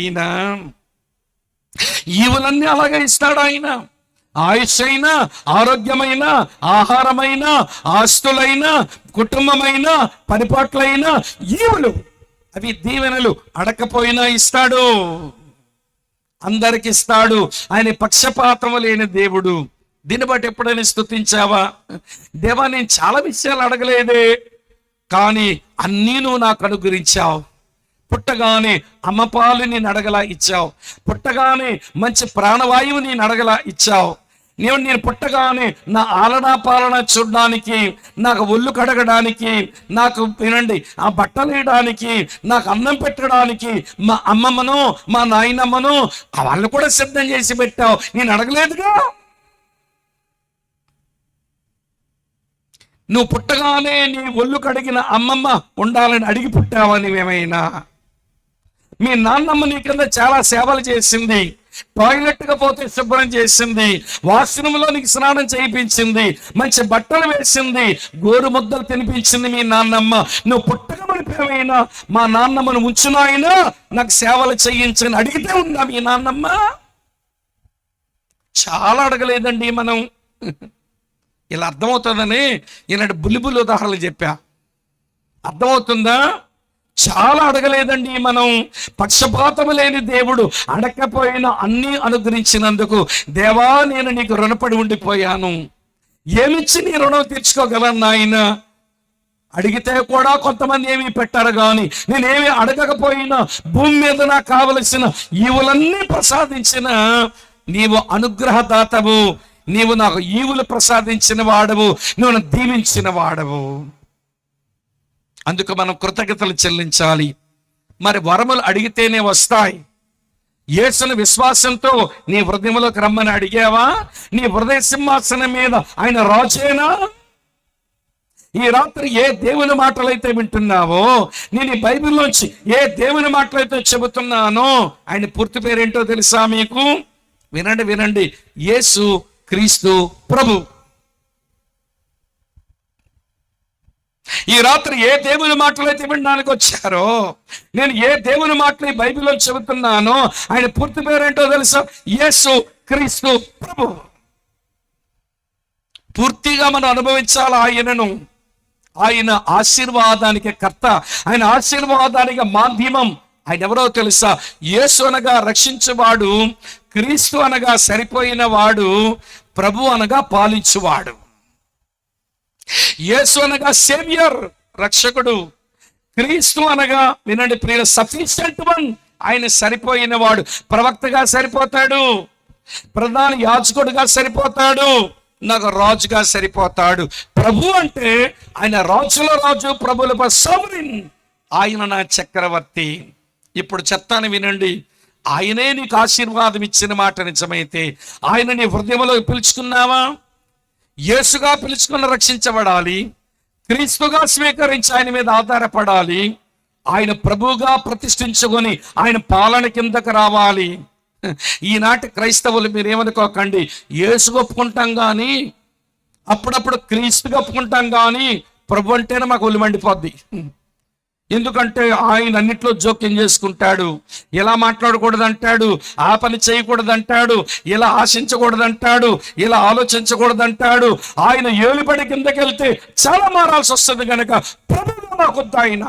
ఈవులన్నీ అలాగే ఇస్తాడు ఆయన. ఆయుష్ అయినా, ఆరోగ్యమైన, ఆహారమైన, ఆస్తులైనా, కుటుంబమైన, పరిపాట్లైనా ఈవులు, అవి దీవెనలు అడకపోయినా ఇస్తాడు, అందరికి ఇస్తాడు. ఆయన పక్షపాతము లేని దేవుడు. దీన్ని బట్టి ఎప్పుడైనా స్తుతించావా? దేవా, నేను చాలా విషయాలు అడగలేదే, కానీ అన్నీ నువ్వు నాకు అనుగ్రహించావు. పుట్టగానే అమ్మ పాలు నేను అడగలా ఇచ్చావు, పుట్టగానే మంచి ప్రాణవాయువు నేను అడగలా ఇచ్చావు. నేను పుట్టగానే నా ఆలనా పాలన చూడడానికి, నాకు ఒళ్ళు కడగడానికి, నాకు వినండి ఆ బట్టలు వేయడానికి, నాకు అన్నం పెట్టడానికి మా అమ్మమ్మను మా నాయనమ్మను వాళ్ళు కూడా సిద్ధం చేసి పెట్టావు. నేను అడగలేదుగా. నువ్వు పుట్టగానే నీ ఒళ్ళు కడిగిన అమ్మమ్మ ఉండాలని అడిగి పుట్టావా నువ్వేమైనా? మీ నాన్నమ్మ నీ కింద చాలా సేవలు చేసింది, టాయిలెట్గా పోతే శుభ్రం చేసింది, వాష్రూమ్లో నీకు స్నానం చేయించింది, మంచి బట్టలు వేసింది, గోరు ముద్దలు తినిపించింది మీ నాన్నమ్మ. నువ్వు పుట్టకమనిపోయినా మా నాన్నమ్మను ఉంచునాయినా నాకు సేవలు చేయించని అడిగితే ఉందా మీ నాన్నమ్మ? చాలా అడగలేదండి మనం. ఇలా అర్థమవుతుందని ఈనాడు బుల్లిబుల్లి ఉదాహరణలు చెప్పా. అర్థమవుతుందా? చాలా అడగలేదండి మనం. పక్షపాతము లేని దేవుడు, అడగకపోయినా అన్నీ అనుగ్రహించినందుకు దేవా నేను నీకు రుణపడి ఉండిపోయాను. ఏమిచ్చి నీ రుణం తీర్చుకోగలను నాయన? అడిగితే కూడా కొంతమంది ఏమీ పెట్టారు, కానీ నేనేమి అడగకపోయినా భూమి మీద నాకు కావలసిన ఈవులన్నీ ప్రసాదించిన నీవు అనుగ్రహదాతవు, నీవు నాకు ఈవులు ప్రసాదించిన వాడవు, నువ్వు దీవించిన వాడవు. అందుకు మనం కృతజ్ఞతలు చెల్లించాలి. మరి వరములు అడిగితేనే వస్తాయి. యేసుని విశ్వాసంతో నీ హృదయంలోకి రమ్మని అడిగావా? నీ హృదయ సింహాసనం మీద ఆయన రాజేనా? ఈ రాత్రి ఏ దేవుని మాటలైతే వింటున్నావో, నేను ఈ బైబిల్లోంచి ఏ దేవుని మాటలైతే చెబుతున్నానో, ఆయన పూర్తి పేరేంటో తెలుసా మీకు? వినండి. యేసు క్రీస్తు ప్రభు. ఈ రాత్రి ఏ దేవుని మాటలైతే వినడానికి వచ్చారో, నేను ఏ దేవుని మాటలు ఈ బైబిల్లో చెబుతున్నానో, ఆయన పూర్తి పేరేంటో తెలుసా? యేసు క్రీస్తు ప్రభు. పూర్తిగా మనం అనుభవించాలి ఆయనను. ఆయన ఆశీర్వాదానికి కర్త, ఆయన ఆశీర్వాదానికి మాధ్యమం. ఆయన ఎవరో తెలుసా? యేసు అనగా రక్షించువాడు, క్రీస్తు అనగా సరిపోయిన వాడు, ప్రభు అనగా పాలించువాడు. యేసు అనగా సేవియర్, రక్షకుడు. క్రీస్తు అనగా వినండి ప్రియుల, సఫిషియంట్ వన్, ఆయన సరిపోయిన వాడు. ప్రవక్తగా సరిపోతాడు, ప్రధాన యాజకుడుగా సరిపోతాడు, నాకు రాజుగా సరిపోతాడు. ప్రభు అంటే ఆయన రాజుల రాజు, ప్రభుల సోవరిన్. ఆయన నా చక్రవర్తి. ఇప్పుడు చెప్తాను వినండి. ఆయనే నీకు ఆశీర్వాదం ఇచ్చిన మాట నిజమైతే, ఆయన నీ హృదయంలో పిలుచుకున్నావా? యేసుగా పిలుచుకుని రక్షించబడాలి, క్రీస్తుగా స్వీకరించి ఆయన మీద ఆధారపడాలి, ఆయన ప్రభువుగా ప్రతిష్ఠించుకొని ఆయన పాలన కిందకు రావాలి. ఈనాటి క్రైస్తవులు మీరేమనుకోకండి, యేసు ఒప్పుకుంటాం కానీ, అప్పుడప్పుడు క్రీస్తుగా ఒప్పుకుంటాం కానీ ప్రభు అంటేనే మాకు ఒళ్ళు మండిపోద్ది. ఎందుకంటే ఆయన అన్నిట్లో జోక్యం చేసుకుంటాడు. ఇలా మాట్లాడకూడదంటాడు, ఆ పని చేయకూడదంటాడు, ఇలా ఆశించకూడదంటాడు, ఇలా ఆలోచించకూడదంటాడు. ఆయన ఏలుబడి కిందకెళ్తే చాలా మారాల్సి వస్తుంది. కనుక ప్రభువుగా మాకొద్దు. ఆయన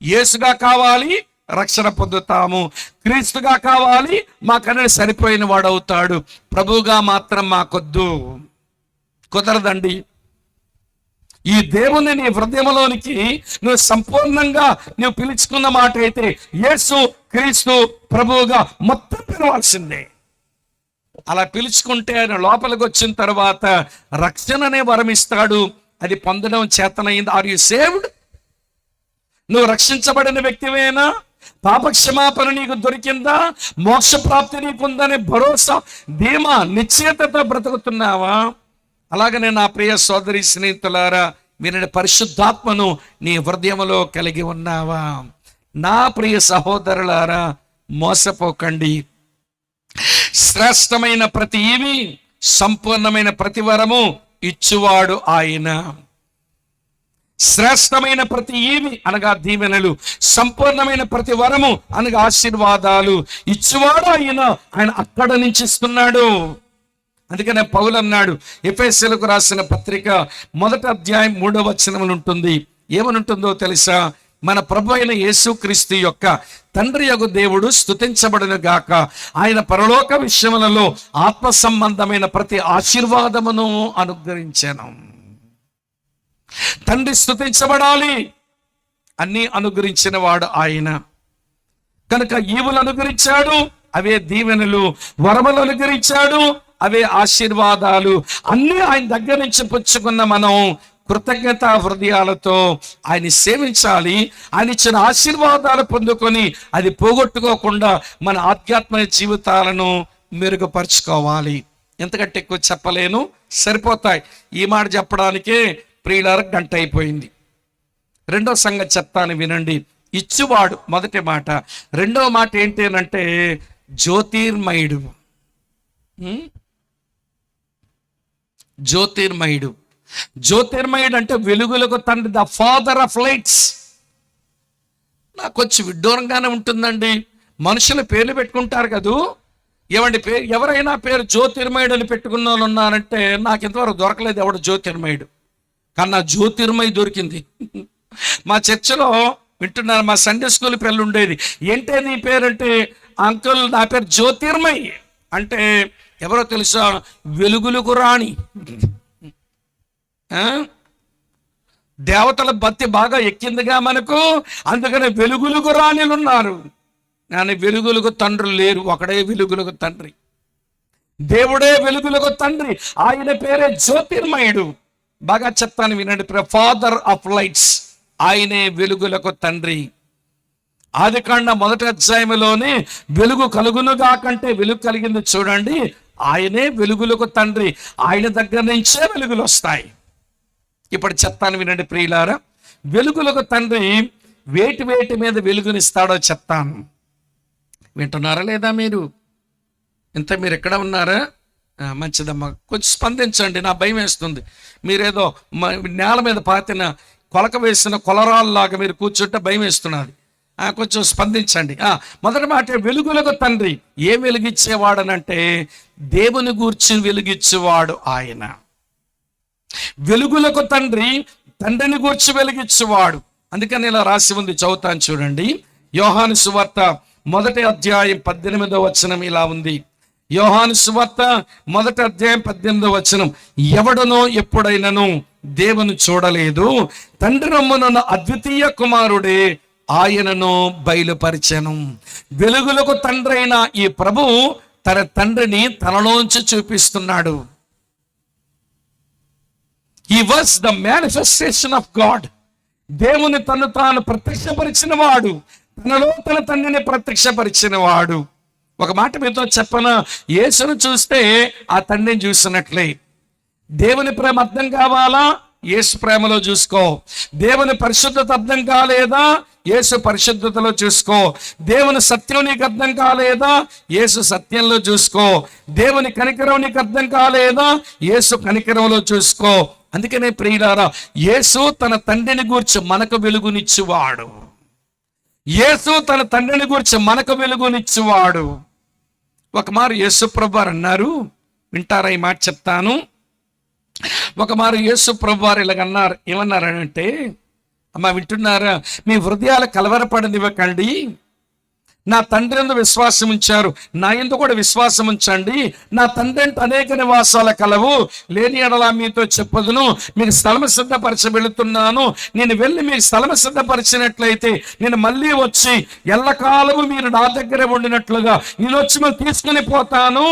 యేసుగా కావాలి, రక్షణ పొందుతాము. క్రీస్తుగా కావాలి, మాకన్నా సరిపోయిన వాడు అవుతాడు. ప్రభువుగా మాత్రం మాకొద్దు, కుదరదండి. ఈ దేవుని నీ హృదయంలోనికి నువ్వు సంపూర్ణంగా నువ్వు పిలుచుకున్న మాట అయితే, యేసు క్రీస్తు ప్రభువుగా మొత్తం పిలవాల్సిందే. అలా పిలుచుకుంటే ఆయన లోపలికి వచ్చిన తర్వాత రక్షణనే వరమిస్తాడు. అది పొందడం చేతనైంది. Are you saved? నువ్వు రక్షించబడిన వ్యక్తివేనా? పాపక్షమాపణ నీకు దొరికిందా? మోక్ష ప్రాప్తి నీకుందనే భరోసా, ధీమా, నిశ్చయతతో బ్రతుకుతున్నావా? అలాగనే నా ప్రియ సోదరి స్నేహితులారా, వినని పరిశుద్ధాత్మను నీ హృదయంలో కలిగి ఉన్నావా? నా ప్రియ సహోదరులారా, మోసపోకండి. శ్రేష్టమైన ప్రతి ఈవి సంపూర్ణమైన ప్రతి వరము ఇచ్చువాడు ఆయన. శ్రేష్టమైన ప్రతి ఈవి అనగా దీవెనలు, సంపూర్ణమైన ప్రతి వరము అనగా ఆశీర్వాదాలు ఇచ్చువాడు ఆయన. ఆయన అక్కడ నుంచి ఇస్తున్నాడు. అందుకనే పౌలు అన్నాడు, ఎఫెసీయులకు రాసిన పత్రిక 1వ అధ్యాయం 3వ వచనములు ఉంటుంది. ఏమనుంటుందో తెలుసా? మన ప్రభు అయిన యేసుక్రీస్తు యొక్క తండ్రి యొగు దేవుడు స్తుతించబడును గాక. ఆయన పరలోక విషయములలో ఆత్మ సంబంధమైన ప్రతి ఆశీర్వాదమును అనుగ్రహించాను. తండ్రి స్తుతించబడాలి, అన్ని అనుగ్రహించిన వాడు ఆయన. కనుక ఈవులు అనుగ్రహించాడు, అవే దీవెనలు. వరములు అనుగ్రహించాడు, అవే ఆశీర్వాదాలు. అన్నీ ఆయన దగ్గర నుంచి పుచ్చుకున్న మనం కృతజ్ఞతా హృదయాలతో ఆయన సేవించాలి. ఆయన ఇచ్చిన ఆశీర్వాదాలు పొందుకొని అది పోగొట్టుకోకుండా మన ఆధ్యాత్మిక జీవితాలను మెరుగుపరుచుకోవాలి. ఎంతకంటే ఎక్కువ చెప్పలేను, సరిపోతాయి. ఈ మాట చెప్పడానికే ప్రియులారా గంట అయిపోయింది. రెండో సంగతి చెప్తాను, వినండి. ఇచ్చువాడు మొదటి మాట. రెండో మాట ఏంటి అంటే జ్యోతిర్మయుడు. జ్యోతిర్మయుడు. జ్యోతిర్మయుడు అంటే వెలుగులకు తండ్రి, ద ఫాదర్ ఆఫ్ లైట్స్. నాకు కొంచెం విడ్డూరంగానే ఉంటుందండి. మనుషుల పేర్లు పెట్టుకుంటారు కదూ. ఏమండి పేరు, ఎవరైనా పేరు జ్యోతిర్మయుడు అని పెట్టుకున్న వాళ్ళు ఉన్నారంటే నాకు ఇంతవరకు దొరకలేదు ఎవడు జ్యోతిర్మయుడు. కానీ నా జ్యోతిర్మయి దొరికింది. మా చర్చిలో వింటున్నారు, మా సండే స్కూల్ పిల్లలు ఉండేది. ఏంటే నీ పేరంటే, అంకుల్ నా పేరు జ్యోతిర్మయి. అంటే ఎవరో తెలుసా? వెలుగులకు రాణి. దేవతల భక్తి బాగా ఎక్కిందిగా మనకు, అందుకనే వెలుగులకు రాణిలు ఉన్నారు. కానీ వెలుగులకు తండ్రులు లేరు, ఒకడే వెలుగులకు తండ్రి. దేవుడే వెలుగులకు తండ్రి, ఆయన పేరే జ్యోతిర్మయుడు. బాగా చెప్తాను వినండి. ఫాదర్ ఆఫ్ లైట్స్, ఆయనే వెలుగులకు తండ్రి. ఆదికాండ 1వ అధ్యాయంలోనే వెలుగు కలుగునుగా కంటే వెలుగు కలిగింది చూడండి. ఆయనే వెలుగులకు తండ్రి, ఆయన దగ్గర నుంచే వెలుగులు వస్తాయి. ఇప్పుడు చెప్తాను వినండి ప్రియులారా. వెలుగులకు తండ్రి వేటి వేటి మీద వెలుగునిస్తాడో చెప్తాను. వింటున్నారా లేదా మీరు? మీరు ఎక్కడ ఉన్నారా? మంచిదమ్మా, కొంచెం స్పందించండి. నా భయం వేస్తుంది. మీరేదో నేల మీద పాతిన కొలక వేసిన కొలరాల్లాగా మీరు కూర్చుంటే భయం వేస్తున్నది. కొంచెం స్పందించండి. మొదటి మాట, వెలుగులకు తండ్రి. ఏం వెలుగిచ్చేవాడనంటే దేవుని గూర్చి వెలుగిచ్చేవాడు ఆయన. వెలుగులకు తండ్రి, తండ్రిని గూర్చి వెలుగిచ్చేవాడు. అందుకని ఇలా రాసి ఉంది, చదువుతాను చూడండి. యోహాను సువార్త 1వ అధ్యాయం 18వ వచనం ఇలా ఉంది. యోహాను సువార్త 1వ అధ్యాయం 18వ వచనం. ఎవడనో ఎప్పుడైనను దేవుని చూడలేదు, తండ్రి రమ్మనున్న అద్వితీయ కుమారుడే ఆయనను బయలుపరిచెను. వెలుగులకు తండ్రి అయిన ఈ ప్రభు తన తండ్రిని తనలోంచి చూపిస్తున్నాడు. He was the manifestation of God. దేవుని తను తాను ప్రత్యక్షపరిచిన వాడు, తనలో తన తండ్రిని ప్రత్యక్షపరిచిన వాడు. ఒక మాట మీతో చెప్పన, యేసును చూస్తే ఆ తండ్రిని చూసినట్లే. దేవుని ప్రేమ అర్థం కావాలా? యేసు ప్రేమలో చూసుకో. దేవుని పరిశుద్ధత అర్థం కాలేదా? యేసు పరిశుద్ధతలో చూసుకో. దేవుని సత్యం నీకు అర్థం కాలేదా? యేసు సత్యంలో చూసుకో. దేవుని కనికరం నీకు అర్థం కాలేదా? యేసు కనికరంలో చూసుకో. అందుకనే ప్రియులారా, యేసు తన తండ్రిని గూర్చి మనకు వెలుగునిచ్చువాడు. యేసు తన తండ్రిని గూర్చి మనకు వెలుగునిచ్చువాడు. ఒక మారు యేసు ప్రభువారు అన్నారు, వింటారా ఈ మాట చెప్తాను. ఒక మారు యేసు ప్రభువారు ఇలాగన్నారు. ఏమన్నారంటే, అమ్మా వింటున్నారా? మీ హృదయాలు కలవరపడనివ్వకండి. నా తండ్రి యందు విశ్వాసం ఉంచారు, నా యందు కూడా విశ్వాసం ఉంచండి. నా తండ్రి అంటే అనేక నివాసాల కలవు, లేని ఎడలా మీతో చెప్పదును. మీకు స్థలం సిద్ధపరచ వెళుతున్నాను. నేను వెళ్ళి మీకు స్థలం సిద్ధపరిచినట్లయితే నేను మళ్ళీ వచ్చి ఎల్లకాలము మీరు నా దగ్గర ఉండినట్లుగా నేను వచ్చి మేము తీసుకుని పోతాను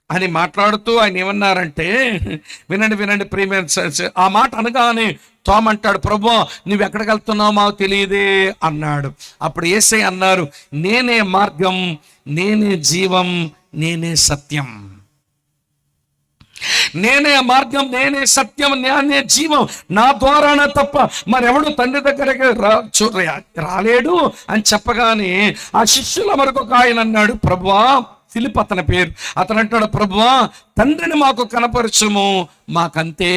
అని మాట్లాడుతూ ఆయన ఏమన్నారంటే, వినండి ప్రియమైన, ఆ మాట అనగానే తోమంటాడు, ప్రభువా నువ్వు ఎక్కడికి వెళ్తున్నావు మాకు తెలియదే అన్నాడు. అప్పుడు యేసయ్య అన్నారు, నేనే మార్గం, నేనే జీవం, నేనే సత్యం. నేనే మార్గం, నేనే సత్యం, నేనే జీవం. నా ద్వారానే తప్ప మరెవడు తండ్రి దగ్గరికి రాలేడు అని చెప్పగానే ఆ శిష్యుల వరకు ఒక ఆయన అన్నాడు, ప్రభువా ఫిలిప్ అతని పేరు. అతను అంటాడు, ప్రభువా తండ్రిని మాకు కనపరచుము, మాకంతే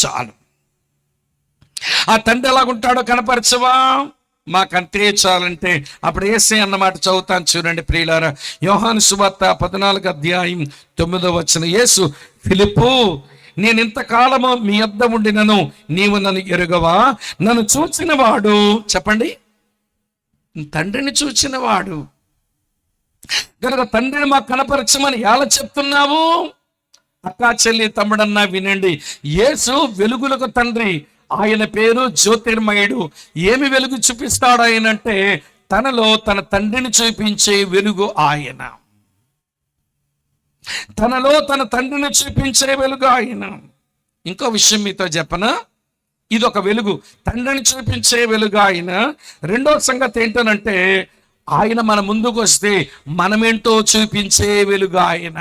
చాలు. ఆ తండ్రి ఎలాగుంటాడో కనపరచవా, మాకంతే చాలంటే అప్పుడు యేసయ్య అన్నమాట చదువుతాను చూడండి ప్రియులారా. యోహాను సువార్త 14:9 యేసు, ఫిలిప్పు నేను ఇంతకాలము మీ యొద్ద ఉండినను నీవు నన్ను ఎరుగవా? నన్ను చూచిన వాడు, చెప్పండి, తండ్రిని చూచిన వాడు. కనుక తండ్రిని మాకు కనపరచమని ఎలా చెప్తున్నావు? అక్కా చెల్లి తమ్ముడన్నా వినండి, యేసు వెలుగులకు తండ్రి. ఆయన పేరు జ్యోతిర్మయుడు. ఏమి వెలుగు చూపిస్తాడు ఆయన అంటే, తనలో తన తండ్రిని చూపించే వెలుగు ఆయన. తనలో తన తండ్రిని చూపించే వెలుగు ఆయన. ఇంకో విషయం మీతో చెప్పనా, ఇది ఒక వెలుగు, తండ్రిని చూపించే వెలుగు ఆయన. రెండో సంగతి ఏంటనంటే, ఆయన మన ముందుకు వస్తే మనమేంటో చూపించే వెలుగు ఆయన.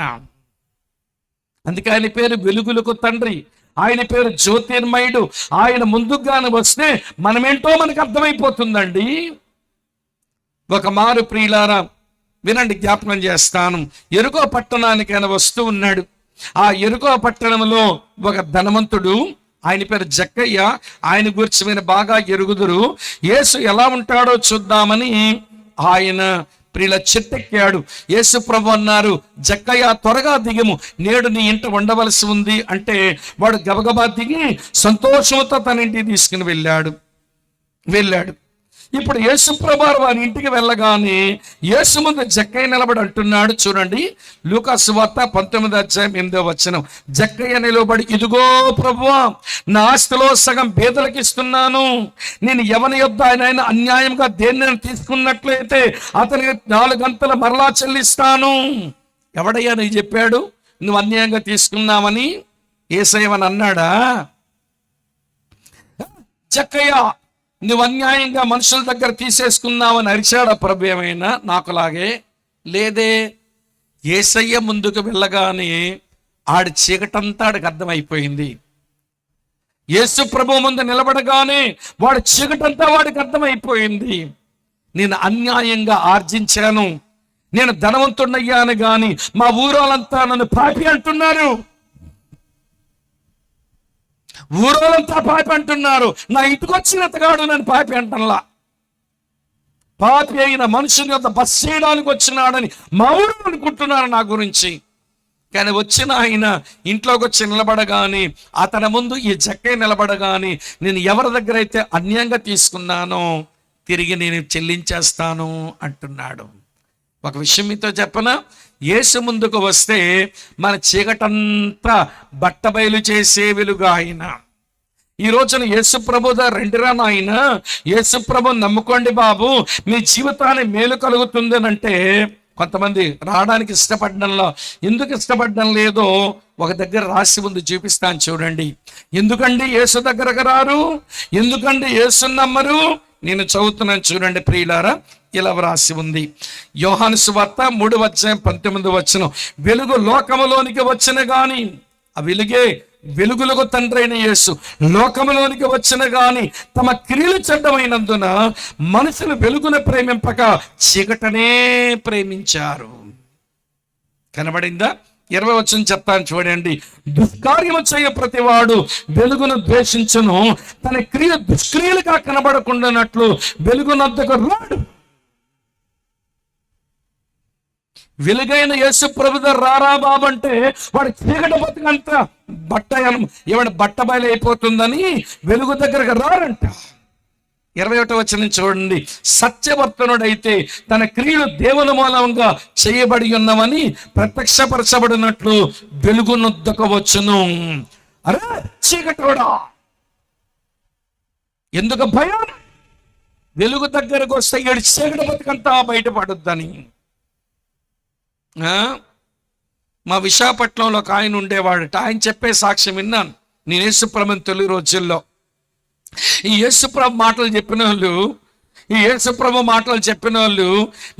అందుకే ఆయన పేరు వెలుగులకు తండ్రి, ఆయన పేరు జ్యోతిర్మయుడు. ఆయన ముందుగానే వస్తే మనమేంటో మనకు అర్థమైపోతుందండి. ఒక మారు ప్రియులారా వినండి, జ్ఞాపకం చేస్తాను. యెరికో పట్టణానికి ఆయన వస్తూ ఉన్నాడు. ఆ యెరికో పట్టణంలో ఒక ధనవంతుడు, ఆయన పేరు జక్కయ్య. ఆయన గురించి మీరు బాగా ఎరుగుదురు. యేసు ఎలా ఉంటాడో చూద్దామని ఆయన ప్రియుల చెట్టెక్కాడు. యేసు ప్రభు అన్నారు, జక్కయ్య త్వరగా దిగము, నేడు నీ ఇంట ఉండవలసి ఉంది అంటే వాడు గబగబా దిగి సంతోషంతో తన ఇంటికి తీసుకుని వెళ్ళాడు. ఇప్పుడు యేసు ప్రభు వారి ఇంటికి వెళ్ళగానే యేసు ముందు జక్కయ్య నిలబడి అంటున్నాడు చూడండి, లూకా సువార్త 19:8 జక్కయ్య నిలబడి, ఇదిగో ప్రభువా, నా ఆస్తిలో సగం పేదలకు ఇస్తున్నాను. నేను ఎవని యొద్ద ఆయన అన్యాయంగా దేన్ని తీసుకున్నట్లయితే అతనికి 4 గంటల మరలా చెల్లిస్తాను. ఎవడయ్యా నీకు చెప్పాడు నువ్వు అన్యాయంగా తీసుకున్నావని? యేసయ్య అన్నాడా? జక్కయ్య నువ్వు అన్యాయంగా మనుషుల దగ్గర తీసేసుకున్నావని అరిచాడా ప్రభు? ఏమైనా నాకులాగే లేదే. యేసయ్య ముందుకు వెళ్ళగానే ఆడి చీకటంతా ఆడికి అర్థమైపోయింది. యేసు ప్రభు ముందు నిలబడగానే వాడి చీకటంతా వాడికి అర్థమైపోయింది. నేను అన్యాయంగా ఆర్జించాను, నేను ధనవంతుడయ్యాను, గాని మా ఊరోళ్ళంతా నన్ను పాపి అంటున్నారు. ఊరోళ్ళంతా పాపి అంటున్నారు. నా ఇంటికి వచ్చినతగాడు నన్ను పాపి అంటల్లా. పాపి అయిన మనుషుని యొక్క బస్ చేయడానికి వచ్చినాడని మా ఊరు అనుకుంటున్నారు నా గురించి. కానీ వచ్చిన ఆయన ఇంట్లోకి వచ్చి నిలబడగానే, అతని ముందు ఈ జక్కయ్య నిలబడగానే, నేను ఎవరి దగ్గర అయితే అన్యాయంగా తీసుకున్నానో తిరిగి నేను చెల్లించేస్తాను అంటున్నాడు. ఒక విషయం మీతో చెప్పనా, యేసు ముందుకు వస్తే మన చీకటంతా బట్టబయలు చేసే వెలుగు ఆయన. ఈ రోజున యేసు ప్రభు రెండురా నాయన, యేసు ప్రభు నమ్ముకోండి బాబు, మీ జీవితాన్ని మేలు కలుగుతుంది అంటే కొంతమంది రావడానికి ఇష్టపడడంలో, ఎందుకు ఇష్టపడడం లేదో ఒక దగ్గర రాసి ఉంది, చూపిస్తాను చూడండి. ఎందుకండి యేసు దగ్గరకు రారు, ఎందుకండి యేసు నమ్మరు? నేను చదువుతున్నాను చూడండి ప్రియులారా, ఇలా వ్రాసి ఉంది. యోహాను సువార్త 3:19 వెలుగు లోకములోనికి వచ్చిన గాని, ఆ వెలుగే వెలుగులకు తండ్రి అయిన యేసు లోకములోనికి వచ్చిన గాని తమ క్రియలు చెడ్డమైనందున మనుషులు వెలుగును ప్రేమింపక చీకటనే ప్రేమించారు. కనబడిందా? 20 చెప్తాను చూడండి. దుష్కార్యము చేయ ప్రతివాడు వెలుగును ద్వేషించును, తన క్రియ దుష్క్రియలుగా కనబడకుండానట్లు వెలుగునొద్దకు రాడు. వెలుగైన యేసు ప్రభు రారా బాబు అంటే వాడు చీకటి బతుకంతా ఏమైనా బట్ట బయలు అయిపోతుందని వెలుగు దగ్గరకు రారంట. 21 చూడండి, సత్యవర్తనుడైతే తన క్రియలు దేవుని మూలంగా చేయబడి ఉన్నవని ప్రత్యక్షపరచబడినట్లు వెలుగునొద్దకవచ్చును. అరే చీకటోడా, ఎందుకు భయం? వెలుగు దగ్గరకు వస్తే ఏడు చీకటి బతుకంతా బయటపడుద్దని. మా విశాఖపట్నంలో ఒక ఆయన ఉండేవాడట. ఆయన చెప్పే సాక్ష్యం విన్నాను నేను యేసుప్రభుని తొలి రోజుల్లో. ఈ యేసుప్రభు మాటలు చెప్పిన వాళ్ళు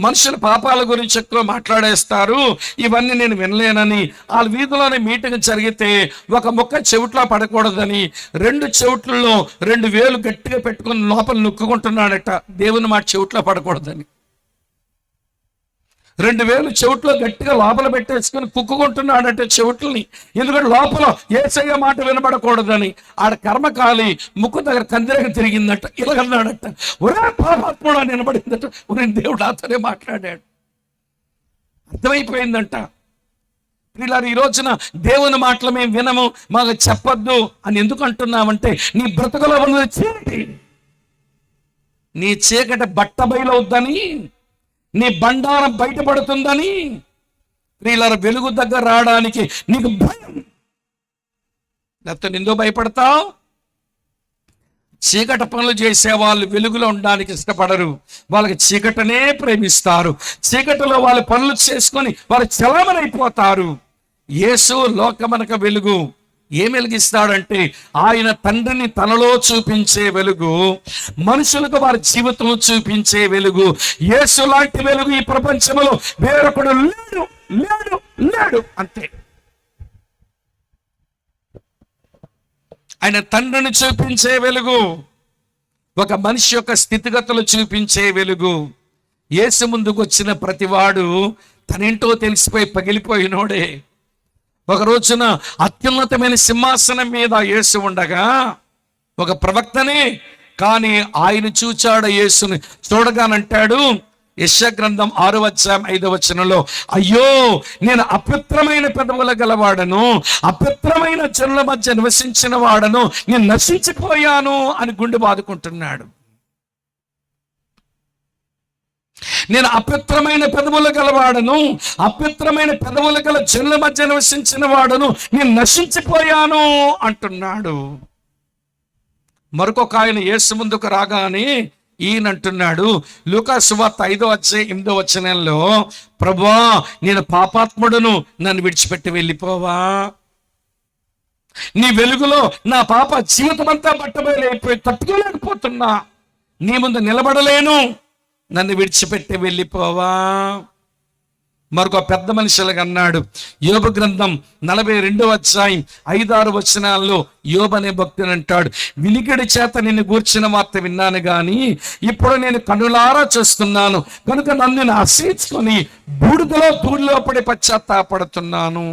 మనుషుల పాపాల గురించి ఎక్కువ మాట్లాడేస్తారు. ఇవన్నీ నేను వినలేనని, వాళ్ళ వీధిలోనే మీటింగ్ జరిగితే ఒక ముక్క చెవిట్లో పడకూడదని 2 చెవిట్లలో 2 వేలు గట్టిగా పెట్టుకుని లోపల నొక్కుంటున్నాడట, దేవుని మాట చెవిట్లో పడకూడదని. 2000 చెవుట్లో గట్టిగా లోపల పెట్టేసుకుని కుక్కుకుంటున్నాడంటే చెవుట్లని, ఎందుకంటే లోపల యేసయ్య మాట వినబడకూడదని. ఆడ కర్మకాలి ముక్కు దగ్గర కందిరగా తిరిగిందట, ఇలాగన్నాడట, ఒరే పాపాత్ముడు అని వినబడిందట. ఒరే దేవుడు అతనే మాట్లాడాడు, అర్థమైపోయిందంట. ఇలా ఈ రోజున దేవుని మాటలు మేము వినము, మాకు చెప్పొద్దు అని ఎందుకు అంటున్నామంటే, నీ బ్రతుకులో ఉన్నది చీకటి, నీ చీకటి బట్ట బయలవుద్దని, నీ బండారం బయటపడుతుందని. వీళ్ళ వెలుగు దగ్గర రావడానికి నీకు భయం, లేకపోతే ఎందుకు భయపడతావు? చీకటి పనులు చేసే వాళ్ళు వెలుగులో ఉండడానికి ఇష్టపడరు, వాళ్ళకి చీకటనే ప్రేమిస్తారు. చీకటిలో వాళ్ళ పనులు చేసుకొని వాళ్ళు చలామణైపోతారు. యేసు లోకమనక వెలుగు. ఏం వెలిగిస్తాడంటే, ఆయన తండ్రిని తనలో చూపించే వెలుగు, మనుషులకు వారి జీవితం చూపించే వెలుగు. యేసు లాంటి వెలుగు ఈ ప్రపంచంలో వేరొకడు లేడు, లేడు, లేడు. అంతే. ఆయన తండ్రిని చూపించే వెలుగు, ఒక మనిషి యొక్క స్థితిగతులు చూపించే వెలుగు. యేసు ముందుకు వచ్చిన ప్రతివాడు తనేంటో తెలిసిపోయి పగిలిపోయినోడే. ఒక రోజున అత్యున్నతమైన సింహాసనం మీద యేసు ఉండగా ఒక ప్రవక్తనే, కానీ ఆయన చూచాడు యేసుని. చూడగానంటాడు యెషయా గ్రంథం 6:5 అయ్యో, నేను అపవిత్రమైన పెదవుల గలవాడను, అపవిత్రమైన జనుల మధ్య నివసించిన వాడను, నేను నశించిపోయాను అని గుండె బాదుకుంటున్నాడు. నేను అపవిత్రమైన పెదవులు గలవాడను, అపవిత్రమైన పెదవులు గల జనుల మధ్య నివసించిన వాడను, నేను నశించిపోయాను అంటున్నాడు. మరొక ఆయన యేసు ముందుకు రాగానే ఈయన అంటున్నాడు, లూకా సువార్త 5:8 ప్రభువా, నేను పాపాత్ముడును, నన్ను విడిచిపెట్టి వెళ్ళిపోవా? నీ వెలుగులో నా పాప జీవితం అంతా బట్టబయలైపోయి తట్టుకోలేకపోతున్నా, నీ ముందు నిలబడలేను, నన్ను విడిచిపెట్టి వెళ్ళిపోవా? మరొక పెద్ద మనుషులుగా అన్నాడు. యోబు గ్రంథం 42:5-6 యోబు అనే భక్తుడు అంటాడు, వినికిడి చేత నిన్ను గూర్చిన వార్త విన్నాను గాని ఇప్పుడు నేను కన్నులారా చూస్తున్నాను, కనుక నన్ను ఆశ్రయించుకొని బూడిదలో ధూళిలో పడి పశ్చాత్తాపడుతున్నాను.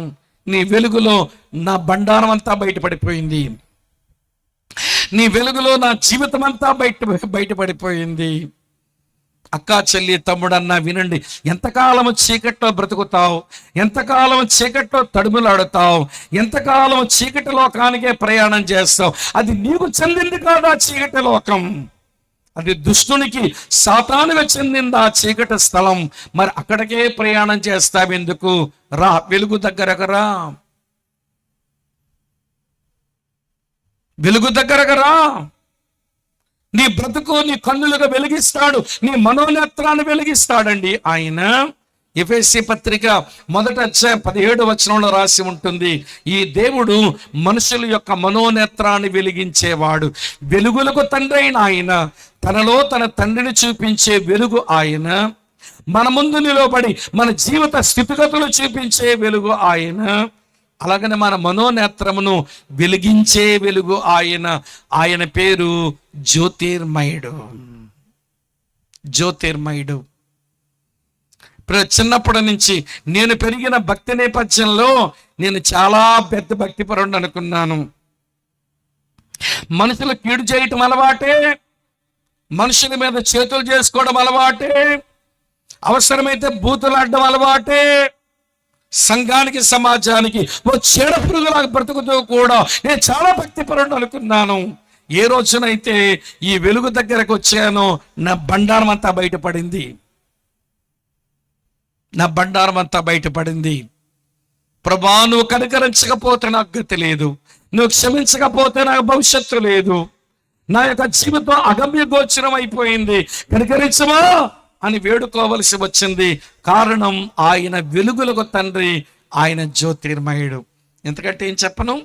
నీ వెలుగులో నా బండారం అంతా బయటపడిపోయింది, నీ వెలుగులో నా జీవితం అంతా బయటపడిపోయింది. అక్క, చెల్లి, తమ్ముడన్నా వినండి, ఎంతకాలం చీకట్లో బ్రతుకుతావు, ఎంతకాలం చీకట్లో తడుములాడుతావు, ఎంతకాలం చీకటి లోకానికే ప్రయాణం చేస్తావు? అది నీకు చెందింది కాదు ఆ చీకటి లోకం, అది దుష్టునికి, సాతానుగా చెందింది ఆ చీకటి స్థలం. మరి అక్కడికే ప్రయాణం చేస్తావెందుకు? రా, వెలుగు దగ్గరకు రా, వెలుగు దగ్గరకు రా. నీ బ్రతుకు నీ కన్నులుగా వెలిగిస్తాడు, నీ మనోనేత్రాన్ని వెలిగిస్తాడండి ఆయన. ఎఫెసీ పత్రిక 1:17 రాసి ఉంటుంది, ఈ దేవుడు మనుషుల యొక్క మనోనేత్రాన్ని వెలిగించేవాడు. వెలుగులకు తండ్రి అయిన ఆయన, తనలో తన తండ్రిని చూపించే వెలుగు ఆయన, మన ముందు నిలబడి మన జీవిత స్థితిగతులు చూపించే వెలుగు ఆయన. అలాగనే మన మనోనేత్రమును వెలిగించే వెలుగు ఆయన. ఆయన పేరు జ్యోతిర్మయుడు. జ్యోతిర్మయుడు. చిన్నప్పటి నుంచి నేను పెరిగిన భక్తి నేపథ్యంలో నేను చాలా పెద్ద భక్తిపరుడు అనుకున్నాను. మనుషులు కీడు చేయటం అలవాటే, మనుషుల మీద చేతులు చేసుకోవడం అలవాటే, అవసరమైతే బూతులాడడం అలవాటే. సంఘానికి, సమాజానికి ఓ చీడ పురుగులాగా బ్రతుకుతూ కూడా నేను చాలా భక్తిపరుడు అనుకున్నాను. ఏ రోజునైతే ఈ వెలుగు దగ్గరకు వచ్చానో నా బండారం అంతా బయటపడింది, నా బండారం అంతా బయటపడింది. ప్రభా, నువ్వు కనికరించకపోతే నాకు గతి లేదు, నువ్వు క్షమించకపోతే నాకు భవిష్యత్తు లేదు, నా యొక్క జీవితం అగమ్య గోచరం అయిపోయింది, కనికరించమా అని వేడుకోవలసి వచ్చింది. కారణం ఆయన వెలుగులకు తండ్రి, ఆయన జ్యోతిర్మయుడు. ఎందుకంటే ఏం చెప్పను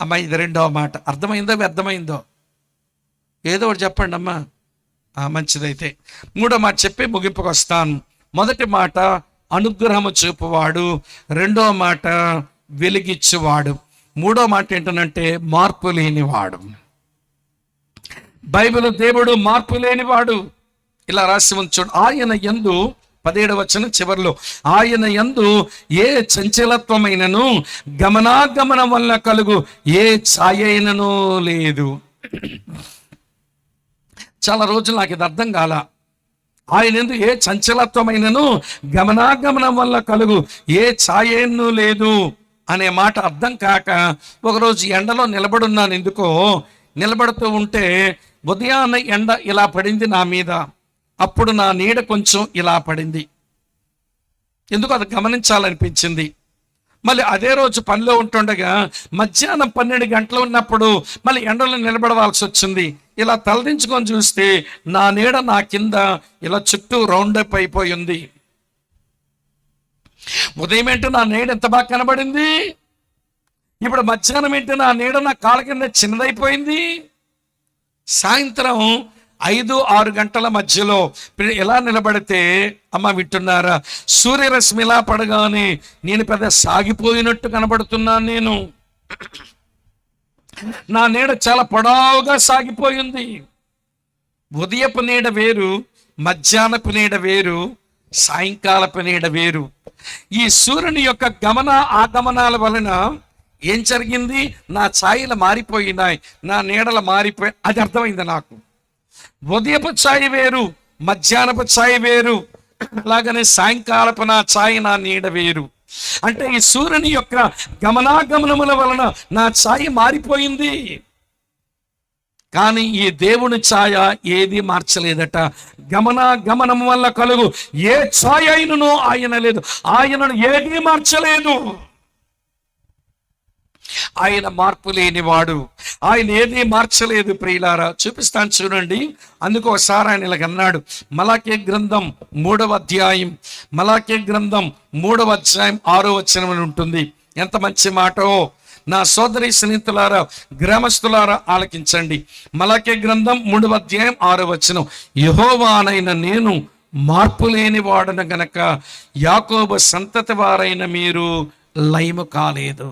అమ్మా, ఇది రెండవ మాట. అర్థమైందో వ్యర్థమైందో ఏదో ఒకటి చెప్పండి అమ్మా. మంచిదైతే మూడో మాట చెప్పి ముగింపుకు వస్తాను. మొదటి మాట అనుగ్రహము చూపువాడు, రెండో మాట వెలిగిచ్చువాడు, మూడో మాట ఏంటనంటే మార్పు లేనివాడు. బైబిల్ దేవుడు మార్పు లేనివాడు. ఇలా రాసి ఉంచాడు, ఆయన యందు 17వ వచనం చివరిలో, ఆయన యందు ఏ చంచలత్వమైనను గమనాగమనం వల్ల కలుగు ఏ ఛాయ అయినను లేదు. చాలా రోజులు నాకు ఇది అర్థం కాల. ఆయన యందు ఏ చంచలత్వమైనను గమనాగమనం వల్ల కలుగు ఏ ఛాయను లేదు అనే మాట అర్థం కాక ఒకరోజు ఎండలో నిలబడున్నాను. ఎందుకో నిలబడుతూ ఉంటే ఉదయాన్నే ఎండ ఇలా పడింది నా మీద. అప్పుడు నా నీడ కొంచెం ఇలా పడింది. ఎందుకు అది గమనించాలనిపించింది. మళ్ళీ అదే రోజు పనిలో ఉంటుండగా మధ్యాహ్నం 12 గంటలు ఉన్నప్పుడు మళ్ళీ ఎండలో నిలబడవలసి వచ్చింది. ఇలా తలదించుకొని చూస్తే నా నీడ నా కింద ఇలా చుట్టూ రౌండప్ అయిపోయి ఉంది. ఉదయం ఏంటి నా నీడ ఎంత బాగా కనబడింది, ఇప్పుడు మధ్యాహ్నం ఏంటి నా నీడ నా కాళ్ళ కింద చిన్నదైపోయింది. సాయంత్రం 5-6 గంటల మధ్యలో ఎలా నిలబడితే, అమ్మ వింటున్నారా, సూర్యరశ్మి ఇలా పడగానే నేను పెద్ద సాగిపోయినట్టు కనబడుతున్నాను. నేను నా నీడ చాలా పొడవుగా సాగిపోయింది. ఉదయపు నీడ వేరు, మధ్యాహ్నపు నీడ వేరు, సాయంకాలపు నీడ వేరు. ఈ సూర్యుని యొక్క గమన ఆగమనాల వలన ఏం జరిగింది, నా ఛాయలు మారిపోయినాయి, నా నీడలు మారిపోయి. అది అర్థమైంది నాకు. ఉదయపు ఛాయ వేరు, మధ్యాహ్నపు ఛాయ వేరు, అలాగనే సాయంకాలపు నా ఛాయ నా నీడ వేరు. అంటే ఈ సూర్యుని యొక్క గమనాగమనముల వలన నా ఛాయ మారిపోయింది. కానీ ఈ దేవుని ఛాయ ఏది మార్చలేదట. గమనాగమనం వల్ల కలుగు ఏ ఛాయ అయినను ఆయన లేదు, ఆయనను ఏది మార్చలేదు. ఆయన మార్పు లేనివాడు, ఆయన ఏది మార్చలేదు. ప్రియులారా, చూపిస్తాను చూడండి. అందుకు ఒకసారి ఆయన ఇలాగన్నాడు. మలాకీ గ్రంథం 3వ అధ్యాయం, మలాకీ గ్రంథం 3వ అధ్యాయం 6వ వచనం ఉంటుంది. ఎంత మంచి మాటో. నా సోదరి స్నేహితులారా, గ్రామస్తులారా ఆలకించండి. మలాకీ గ్రంథం 3వ అధ్యాయం 6వ వచనం, యెహోవానైన నేను మార్పు లేని వాడను గనక యాకోబు సంతతి వారైన మీరు లయము కాలేదు.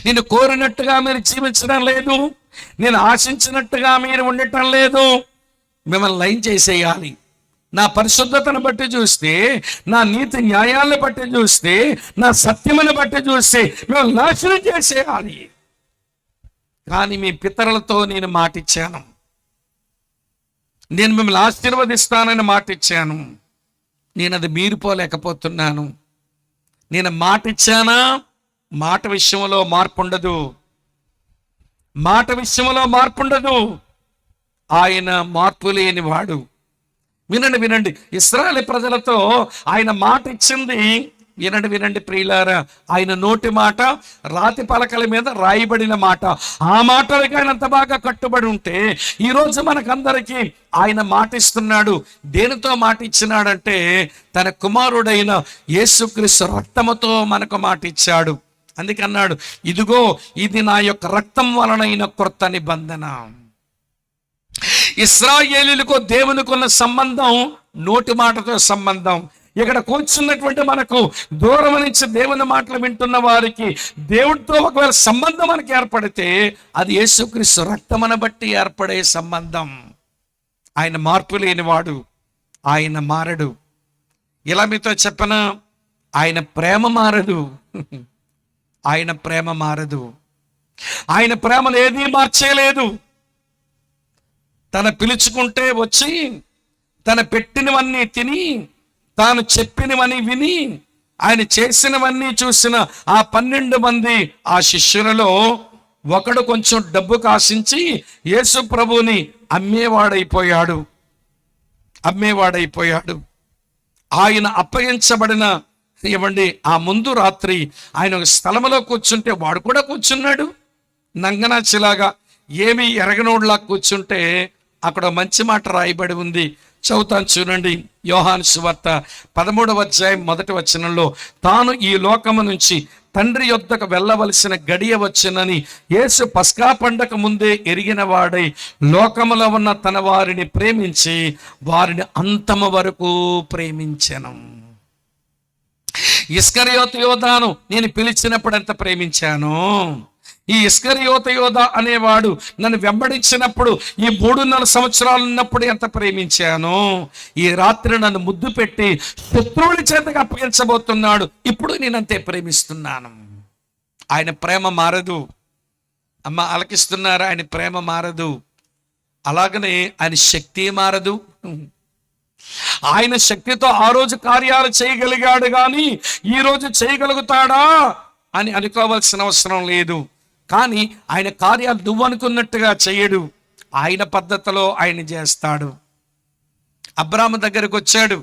నేను కోరినట్టుగా మీరు జీవించడం లేదు, నేను ఆశించినట్టుగా మీరు ఉండటం లేదు. మిమ్మల్ని లయం చేసేయాలి. నా పరిశుద్ధతను బట్టి చూస్తే, నా నీతి న్యాయాలను బట్టి చూస్తే, నా సత్యమును బట్టి చూస్తే మిమ్మల్ని నాశనం చేసేయాలి. కానీ మీ పితరులతో నేను మాటిచ్చాను, నేను మిమ్మల్ని ఆశీర్వదిస్తానని మాటిచ్చాను. నేను అది మీరిపోలేకపోతున్నాను. నేను మాటిచ్చానా, మాట విషయంలో మార్పు ఉండదు, మాట విషయంలో మార్పు ఉండదు. ఆయన మార్పు లేని వాడు. వినండి వినండి, ఇశ్రాయేలు ప్రజలతో ఆయన మాట ఇచ్చింది. వినండి వినండి ప్రియులారా, ఆయన నోటి మాట రాతి పలకల మీద రాయబడిన మాట. ఆ మాటలకి ఆయన అంత బాగా కట్టుబడి ఉంటే ఈరోజు మనకందరికీ ఆయన మాట ఇస్తున్నాడు. దేనితో మాట ఇచ్చినాడంటే తన కుమారుడైన యేసుక్రీస్తు రక్తముతో మనకు మాట ఇచ్చాడు. అందుకన్నాడు, ఇదిగో ఇది నా యొక్క రక్తం వలనైన క్రొత్త నిబంధన. ఇశ్రాయేలీయులకు దేవునికి ఉన్న సంబంధం నోటి మాటతో సంబంధం. ఇక్కడ కూర్చున్నటువంటి మనకు దూరం నుంచి దేవుని మాటలు వింటున్న వారికి దేవుడితో ఒకవేళ సంబంధం మనకి ఏర్పడితే అది యేసుక్రీస్తు రక్తమును బట్టి ఏర్పడే సంబంధం. ఆయన మార్పు లేనివాడు, ఆయన మారడు. ఇలా మీతో చెప్పనా, ఆయన ప్రేమ మారదు, ఆయన ప్రేమ మారదు. ఆయన ప్రేమను ఏదీ మార్చేయలేదు. తన పిలుచుకుంటే వచ్చి తన పెట్టినవన్నీ తిని, తాను చెప్పినవన్నీ విని, ఆయన చేసినవన్నీ చూసిన ఆ 12 మంది ఆ శిష్యులలో ఒకడు కొంచెం డబ్బు కాశించి యేసు ప్రభువుని అమ్మేవాడైపోయాడు. ఆయన అప్పగించబడిన ఆ ముందు రాత్రి ఆయన ఒక స్థలంలో కూర్చుంటే వాడు కూడా కూర్చున్నాడు. నంగనాచిలాగా ఏమీ ఎరగనోడులా కూర్చుంటే అక్కడ మంచి మాట రాయబడి ఉంది. చదువుతాను చూడండి. యోహాను సువార్త 13వ అధ్యాయం 1వ వచనంలో, తాను ఈ లోకము నుంచి తండ్రి యొద్దకు వెళ్ళవలసిన గడియ వచ్చునని యేసు పస్కా పండగ ముందే ఎరిగిన వాడై లోకములో ఉన్న తన వారిని ప్రేమించి వారిని అంతము వరకు ప్రేమించెను. ఇస్కరియోతు యోధాను నేను పిలిచినప్పుడు ఎంత ప్రేమించాను, ఈ ఇస్కరియోత యోధ అనేవాడు నన్ను వెంబడించినప్పుడు, ఈ 3.5 సంవత్సరాలు ఉన్నప్పుడు ఎంత ప్రేమించానో, ఈ రాత్రి నన్ను ముద్దు పెట్టి శత్రువుల చేతకు అప్పగించబోతున్నాడు, ఇప్పుడు నేనంతే ప్రేమిస్తున్నాను. ఆయన ప్రేమ మారదు. అమ్మ ఆలకిస్తున్నారా? ఆయన ప్రేమ మారదు. అలాగనే ఆయన శక్తి మారదు. ఆయన శక్తితో ఆ రోజు కార్యాలు చేయగలిగాడు, కానీ ఈ రోజు చేయగలుగుతాడా అని అనుకోవాల్సిన అవసరం లేదు. కానీ ఆయన కార్యాలు నువ్వు అనుకున్నట్టుగా చేయడు. ఆయన పద్ధతిలో ఆయన చేస్తాడు. అబ్రాము దగ్గరకు వచ్చాడు.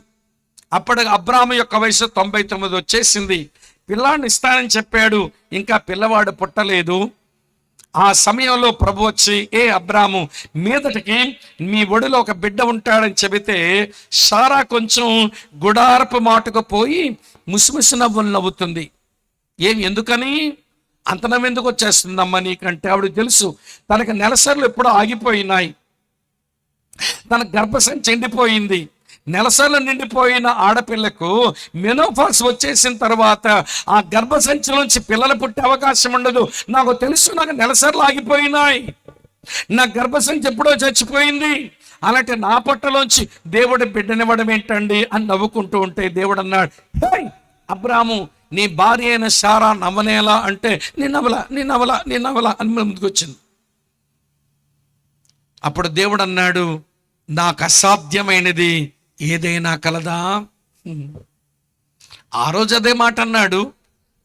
అప్పుడు అబ్రాము యొక్క వయసు 99 వచ్చేసింది. పిల్లాడిని ఇస్తానని చెప్పాడు. ఇంకా పిల్లవాడు పుట్టలేదు. ఆ సమయంలో ప్రభు వచ్చి, ఏ అబ్రాము, మీదటికి మీ ఒడిలో ఒక బిడ్డ ఉంటాడని చెబితే సారా కొంచెం గుడారపు మాటకు పోయి ముసిముసి నవ్వులు నవ్వుతుంది. ఎందుకని అంత నవ్వెందుకు వచ్చేస్తుందమ్మా నీకంటే? ఆవిడ తెలుసు తనకు నెలసర్లు ఎప్పుడో ఆగిపోయినాయి, తన గర్భసంచి ఎండిపోయింది. నెలసర్లు నిండిపోయిన ఆడపిల్లకు మెనోపాజ్ వచ్చేసిన తర్వాత ఆ గర్భసంచిలోంచి పిల్లలు పుట్టే అవకాశం ఉండదు. నాకు తెలుసు, నాకు నెలసర్లు ఆగిపోయినాయి, నా గర్భసంచి ఎప్పుడో చచ్చిపోయింది. అలాంటి నా పొట్టలోంచి దేవుడు బిడ్డనివ్వడం ఏంటండి అని నవ్వుకుంటూ ఉంటే దేవుడు అన్నాడు, హే అబ్రాము, నీ భార్య అయిన సారా నవ్వనేలా అంటే నేను అని ముందుకు వచ్చింది. అప్పుడు దేవుడు అన్నాడు, నాకు అసాధ్యమైనది ఏదైనా కలదా? ఆ రోజు అదే మాట అన్నాడు.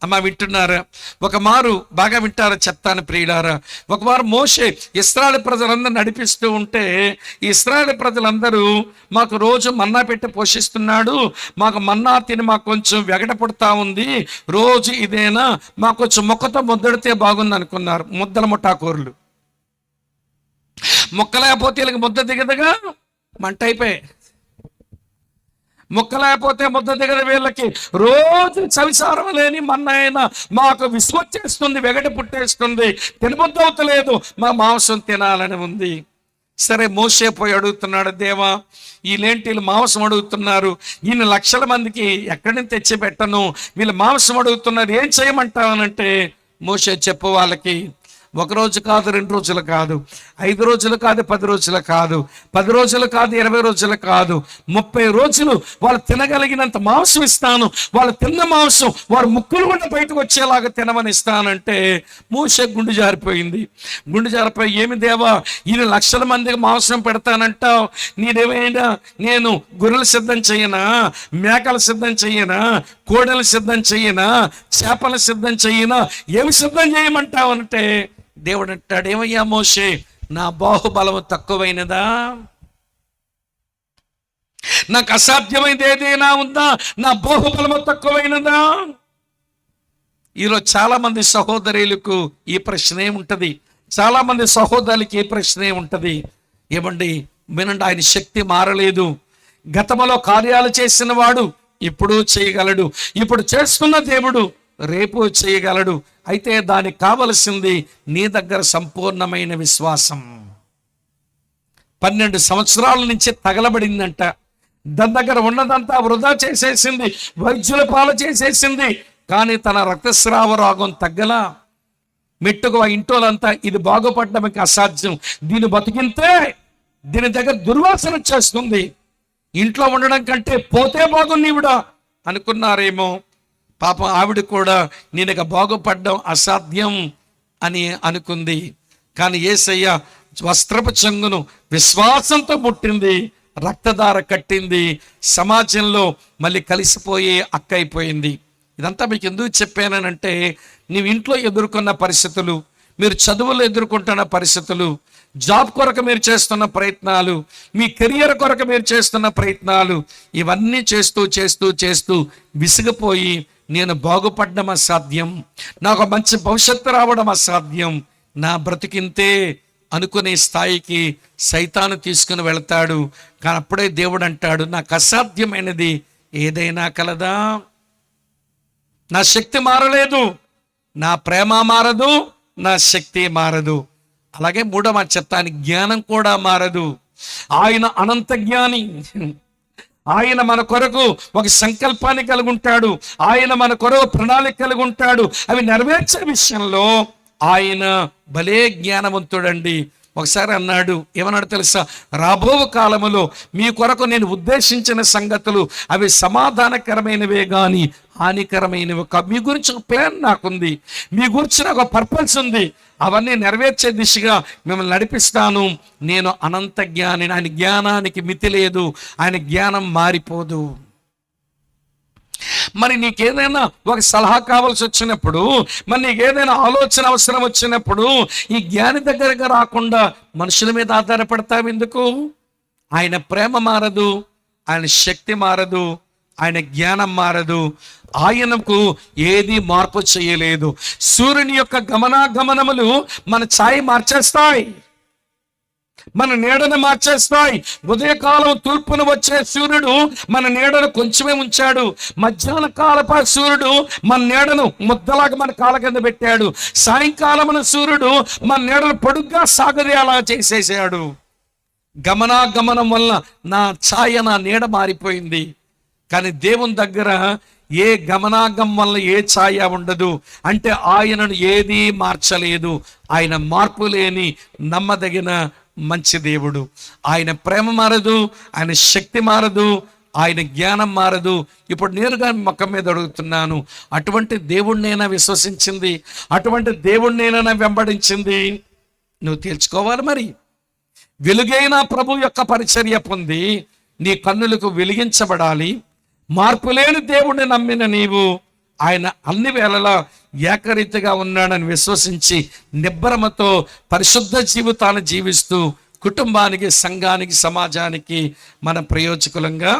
అమ్మ వింటున్నారా? ఒక మారు బాగా వింటారా చెప్తాను ప్రియులారా. ఒక మారు మోషే ఇశ్రాయేలు ప్రజలందరూ నడిపిస్తూ ఉంటే, ఈ ఇశ్రాయేలు ప్రజలందరూ మాకు రోజు మన్నా పెట్టి పోషిస్తున్నాడు, మాకు మన్నా తిని మాకు కొంచెం వెగట పుడతా ఉంది, రోజు ఇదేనా, మాకు కొంచెం మొక్కతో ముద్దడితే బాగుంది అనుకున్నారు. ముద్దల ముఠాకోరులు. మొక్క లేకపోతే వీళ్ళకి ముద్ద దిగదుగా, మంట అయిపోయి. మొక్క లేకపోతే ముద్ద దిగదు వీళ్ళకి. రోజు చవిసారం లేని మన్నైనా మాకు విసుగొచ్చేస్తుంది, వెగట పుట్టేస్తుంది, తినబుద్ధి అవుతలేదు, మా మాంసం తినాలని ఉంది. సరే మోషే పోయి అడుగుతున్నాడు, దేవా వీళ్ళేంటి వీళ్ళు మాంసం అడుగుతున్నారు, ఈయన లక్షల మందికి ఎక్కడి నుంచి తెచ్చి పెట్టను, వీళ్ళు మాంసం అడుగుతున్నారు, ఏం చేయమంటావనంటే, మోషే చెప్పు వాళ్ళకి, 1 రోజు కాదు, 2 రోజులు కాదు, 5 రోజులు కాదు, 10 రోజులు కాదు, 10 రోజులు కాదు, 20 రోజులు కాదు, 30 రోజులు వాళ్ళు తినగలిగినంత మాంసం ఇస్తాను. వాళ్ళు తిన్న మాంసం వారు ముక్కులు కూడా బయటకు వచ్చేలాగా తినమని ఇస్తానంటే మోషే గుండె జారిపోయింది. గుండె జారిపోయి, ఏమి దేవా ఈయన లక్షల మందికి మాంసం పెడతానంటావు, నీదేమైనా నేను గొర్రెలు సిద్ధం చెయ్యనా, మేకలు సిద్ధం చెయ్యనా, కోడలు సిద్ధం చెయ్యనా, చేపలు సిద్ధం చెయ్యనా, ఏమి సిద్ధం చేయమంటావు అంటే దేవుడు అంటాడు, ఏమయ్యా మోషే, నా బాహుబలము తక్కువైనదా? నాకు అసాధ్యమైనది ఏదైనా ఉందా? నా బాహుబలము తక్కువైనదా? ఈరోజు చాలా మంది సహోదరులకు ఈ ప్రశ్నే ఉంటది, చాలా మంది సహోదరులకి ఈ ప్రశ్నే ఉంటది. ఏమండి వినండి, ఆయన శక్తి మారలేదు. గతంలో కార్యాలు చేసిన వాడు ఇప్పుడు చేయగలడు, ఇప్పుడు చేస్తున్న దేవుడు రేపు చేయగలడు. అయితే దానికి కావలసింది నీ దగ్గర సంపూర్ణమైన విశ్వాసం. 12 సంవత్సరాల నుంచి తగలబడిందంట. దాని దగ్గర ఉన్నదంతా వృధా చేసేసింది, వైద్యుల పాలు చేసేసింది, కానీ తన రక్తస్రావ రోగం తగ్గలా. మెట్టుకు ఇంటోలంతా ఇది బాగుపడడానికి అసాధ్యం, దీన్ని బతికితే దీని దగ్గర దుర్వాసన వచ్చేస్తుంది, ఇంట్లో ఉండడం కంటే పోతే బాగున్నీవిడా అనుకున్నారేమో. పాపం ఆవిడ కూడా నేను ఇక బాగుపడడం అసాధ్యం అని అనుకుంది. కానీ యేసయ్య వస్త్రపు చెంగును విశ్వాసంతో ముట్టింది, రక్తధార కట్టింది, సమాజంలో మళ్ళీ కలిసిపోయే అక్క అయిపోయింది. ఇదంతా మీకు ఎందుకు చెప్పానంటే, నీవు ఇంట్లో ఎదుర్కొన్న పరిస్థితులు, మీరు చదువులు ఎదుర్కొంటున్న పరిస్థితులు, జాబ్ కొరకు మీరు చేస్తున్న ప్రయత్నాలు, మీ కెరియర్ కొరకు మీరు చేస్తున్న ప్రయత్నాలు, ఇవన్నీ చేస్తూ చేస్తూ చేస్తూ విసిగిపోయి నేను బాగుపడడం అసాధ్యం, నాకు మంచి భవిష్యత్తు రావడం అసాధ్యం, నా బ్రతికింతే అనుకునే స్థాయికి సైతాను తీసుకుని వెళ్తాడు. కానీ అప్పుడే దేవుడు అంటాడు, నాకు అసాధ్యమైనది ఏదైనా కలదా? నా శక్తి మారలేదు, నా ప్రేమ మారదు, నా శక్తి మారదు. అలాగే 3వ చెప్తాను, జ్ఞానం కూడా మారదు. ఆయన అనంత జ్ఞాని. ఆయన మన కొరకు ఒక సంకల్పాన్ని కలిగి ఉంటాడు, ఆయన మన కొరకు ప్రణాళిక కలిగి ఉంటాడు. అవి నెరవేర్చే విషయంలో ఆయన భలే జ్ఞానవంతుడండి. ఒకసారి అన్నాడు, ఏమన్నాడు తెలుసా? రాబో కాలములో మీ కొరకు నేను ఉద్దేశించిన సంగతులు అవి సమాధానకరమైనవే గాని హానికరమైనవి కావు. మీ గురించి ఒక ప్లాన్ నాకుంది, మీ గురించి నాకు ఒక పర్పస్ ఉంది. అవన్నీ నెరవేర్చే దిశగా మిమ్మల్ని నడిపిస్తాను. నేను అనంత జ్ఞాని. ఆయన జ్ఞానానికి మితి లేదు, ఆయన జ్ఞానం మారిపోదు. మరి నీకేదైనా ఒక సలహా కావాల్సి వచ్చినప్పుడు, మరి నీకేదైనా ఆలోచన అవసరం వచ్చినప్పుడు ఈ జ్ఞాని దగ్గరగా రాకుండా మనుషుల మీద ఆధారపడతావు ఎందుకు? ఆయన ప్రేమ మారదు, ఆయన శక్తి మారదు, ఆయన జ్ఞానం మారదు. ఆయనకు ఏది మార్పు చేయలేదు. సూర్యుని యొక్క గమనాగమనములు మన ఛాయ మార్చేస్తాయి, మన నీడను మార్చేస్తాయి. ఉదయకాలం తూర్పున వచ్చే సూర్యుడు మన నీడను కొంచెమే ఉంచాడు. మధ్యాహ్న కాలపు సూర్యుడు మన నీడను ముద్దలాగా మన కాళ్ళ కింద పెట్టాడు. సాయంకాలమున సూర్యుడు మన నీడను పొడుగ్గా సాగదేలా చేసేసాడు. గమనాగమనం వల్ల నా ఛాయ, నా నీడ మారిపోయింది. కానీ దేవుని దగ్గర ఏ గమనాగం వల్ల ఏ ఛాయ ఉండదు. అంటే ఆయనను ఏదీ మార్చలేదు. ఆయన మార్పు లేని నమ్మదగిన మంచి దేవుడు. ఆయన ప్రేమ మారదు, ఆయన శక్తి మారదు, ఆయన జ్ఞానం మారదు. ఇప్పుడు నేరుగా మొక్క మీద అడుగుతున్నాను, అటువంటి దేవుణ్ణైనా విశ్వసించింది, అటువంటి దేవుణ్ణైనా వెంబడించింది? నువ్వు తేల్చుకోవాలి. మరి వెలుగైన ప్రభు యొక్క పరిచర్య పొంది నీ కన్నులకు వెలిగించబడాలి. మార్పు లేని దేవుణ్ణి నమ్మిన నీవు ఆయన అన్ని వేళలా ఏకరీతిగా ఉన్నాడని విశ్వసించి నిబ్బరమతో పరిశుద్ధ జీవితాన్ని జీవిస్తూ కుటుంబానికి, సంఘానికి, సమాజానికి మన ప్రయోజకులంగా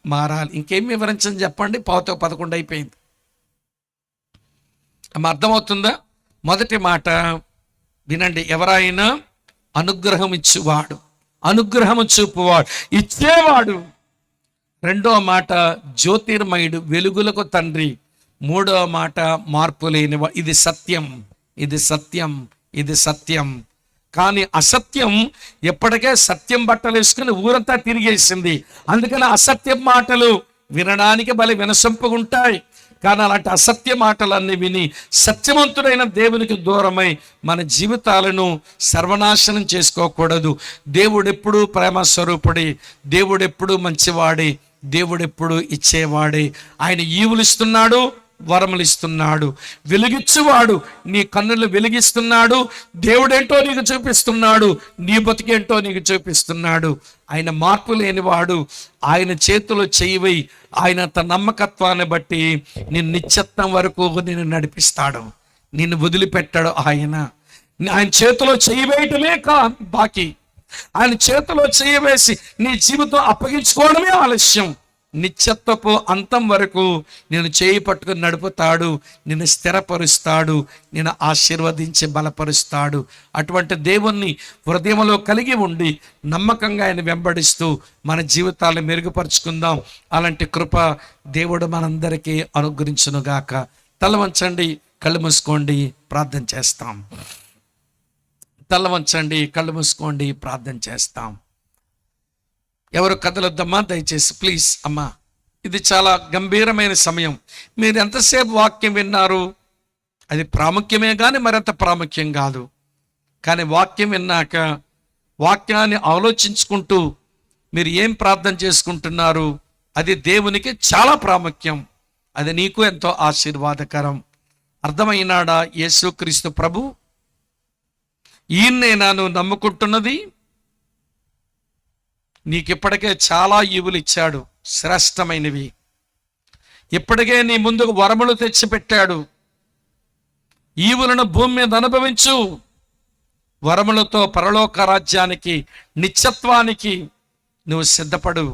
మారాలి. ఇంకేం వివరించని చెప్పండి, 11 అయిపోయింది. అర్థమవుతుందా? మొదటి మాట వినండి, ఎవరైనా అనుగ్రహం ఇచ్చేవాడు, అనుగ్రహము చూపువాడు, ఇచ్చేవాడు. రెండో మాట జ్యోతిర్మయుడు, వెలుగులకు తండ్రి. మూడో మాట మార్పు లేనివా. ఇది సత్యం, ఇది సత్యం, ఇది సత్యం. కానీ అసత్యం ఎప్పటికే సత్యం బట్టలు వేసుకుని ఊరంతా తిరిగేసింది. అందుకని అసత్యం మాటలు వినడానికి భలే వినసొంపుకుంటాయి. కానీ అలాంటి అసత్య మాటలన్నీ విని సత్యవంతుడైన దేవునికి దూరమై మన జీవితాలను సర్వనాశనం చేసుకోకూడదు. దేవుడెప్పుడు ప్రేమ స్వరూపుడే, దేవుడెప్పుడు మంచివాడే, దేవుడెప్పుడు ఇచ్చేవాడే. ఆయన ఈవులు ఇస్తున్నాడు, వరములు ఇస్తున్నాడు. వెలిగించువాడు, నీ కన్నులు వెలిగిస్తున్నాడు. దేవుడేంటో నీకు చూపిస్తున్నాడు, నీ బతికేంటో నీకు చూపిస్తున్నాడు. ఆయన మార్పు లేనివాడు. ఆయన చేతిలో చేయివై ఆయన తన నమ్మకత్వాన్ని బట్టి నిన్ను నిత్యత్వం వరకు నిన్ను నడిపిస్తాడు, నిన్ను వదిలిపెట్టాడు. ఆయన చేతిలో చేయి వేయటమే బాకీ. ఆయన చేతిలో చేయవేసి నీ జీవితం అప్పగించుకోవడమే ఆలస్యం. నిత్యత్వపు అంతం వరకు నేను చేయి పట్టుకుని నడుపుతాడు, నిన్ను స్థిరపరుస్తాడు, నిన్ను ఆశీర్వదించి బలపరుస్తాడు. అటువంటి దేవుణ్ణి హృదయంలో కలిగి ఉండి నమ్మకంగా ఆయన వెంబడిస్తూ మన జీవితాలను మెరుగుపరుచుకుందాం. అలాంటి కృప దేవుడు మనందరికీ అనుగ్రహించునుగాక. తల వంచండి, కళ్ళు మూసుకోండి, ప్రార్థన చేస్తాం. తల వంచండి, కళ్ళు మూసుకోండి, ప్రార్థన చేస్తాం. ఎవరు కదలొద్దమ్మా దయచేసి, ప్లీజ్ అమ్మా. ఇది చాలా గంభీరమైన సమయం. మీరు ఎంతసేపు వాక్యం విన్నారు అది ప్రాముఖ్యమే కానీ మరింత ప్రాముఖ్యం కాదు. కానీ వాక్యం విన్నాక వాక్యాన్ని ఆలోచించుకుంటూ మీరు ఏం ప్రార్థన చేసుకుంటున్నారు అది దేవునికి చాలా ప్రాముఖ్యం. అది నీకు ఎంతో ఆశీర్వాదకరం. అర్థమైనాడా? యేసుక్రీస్తు ప్రభు ఈయన్నేనా నువ్వు నమ్ముకుంటున్నది? నీకిప్పటికే చాలా ఈవులు ఇచ్చాడు, శ్రేష్టమైనవి. ఇప్పటికే నీ ముందుకు వరములు తెచ్చిపెట్టాడు. ఈవులను భూమి మీద అనుభవించు. వరములతో పరలోక రాజ్యానికి, నిత్యత్వానికి నువ్వు సిద్ధపడు.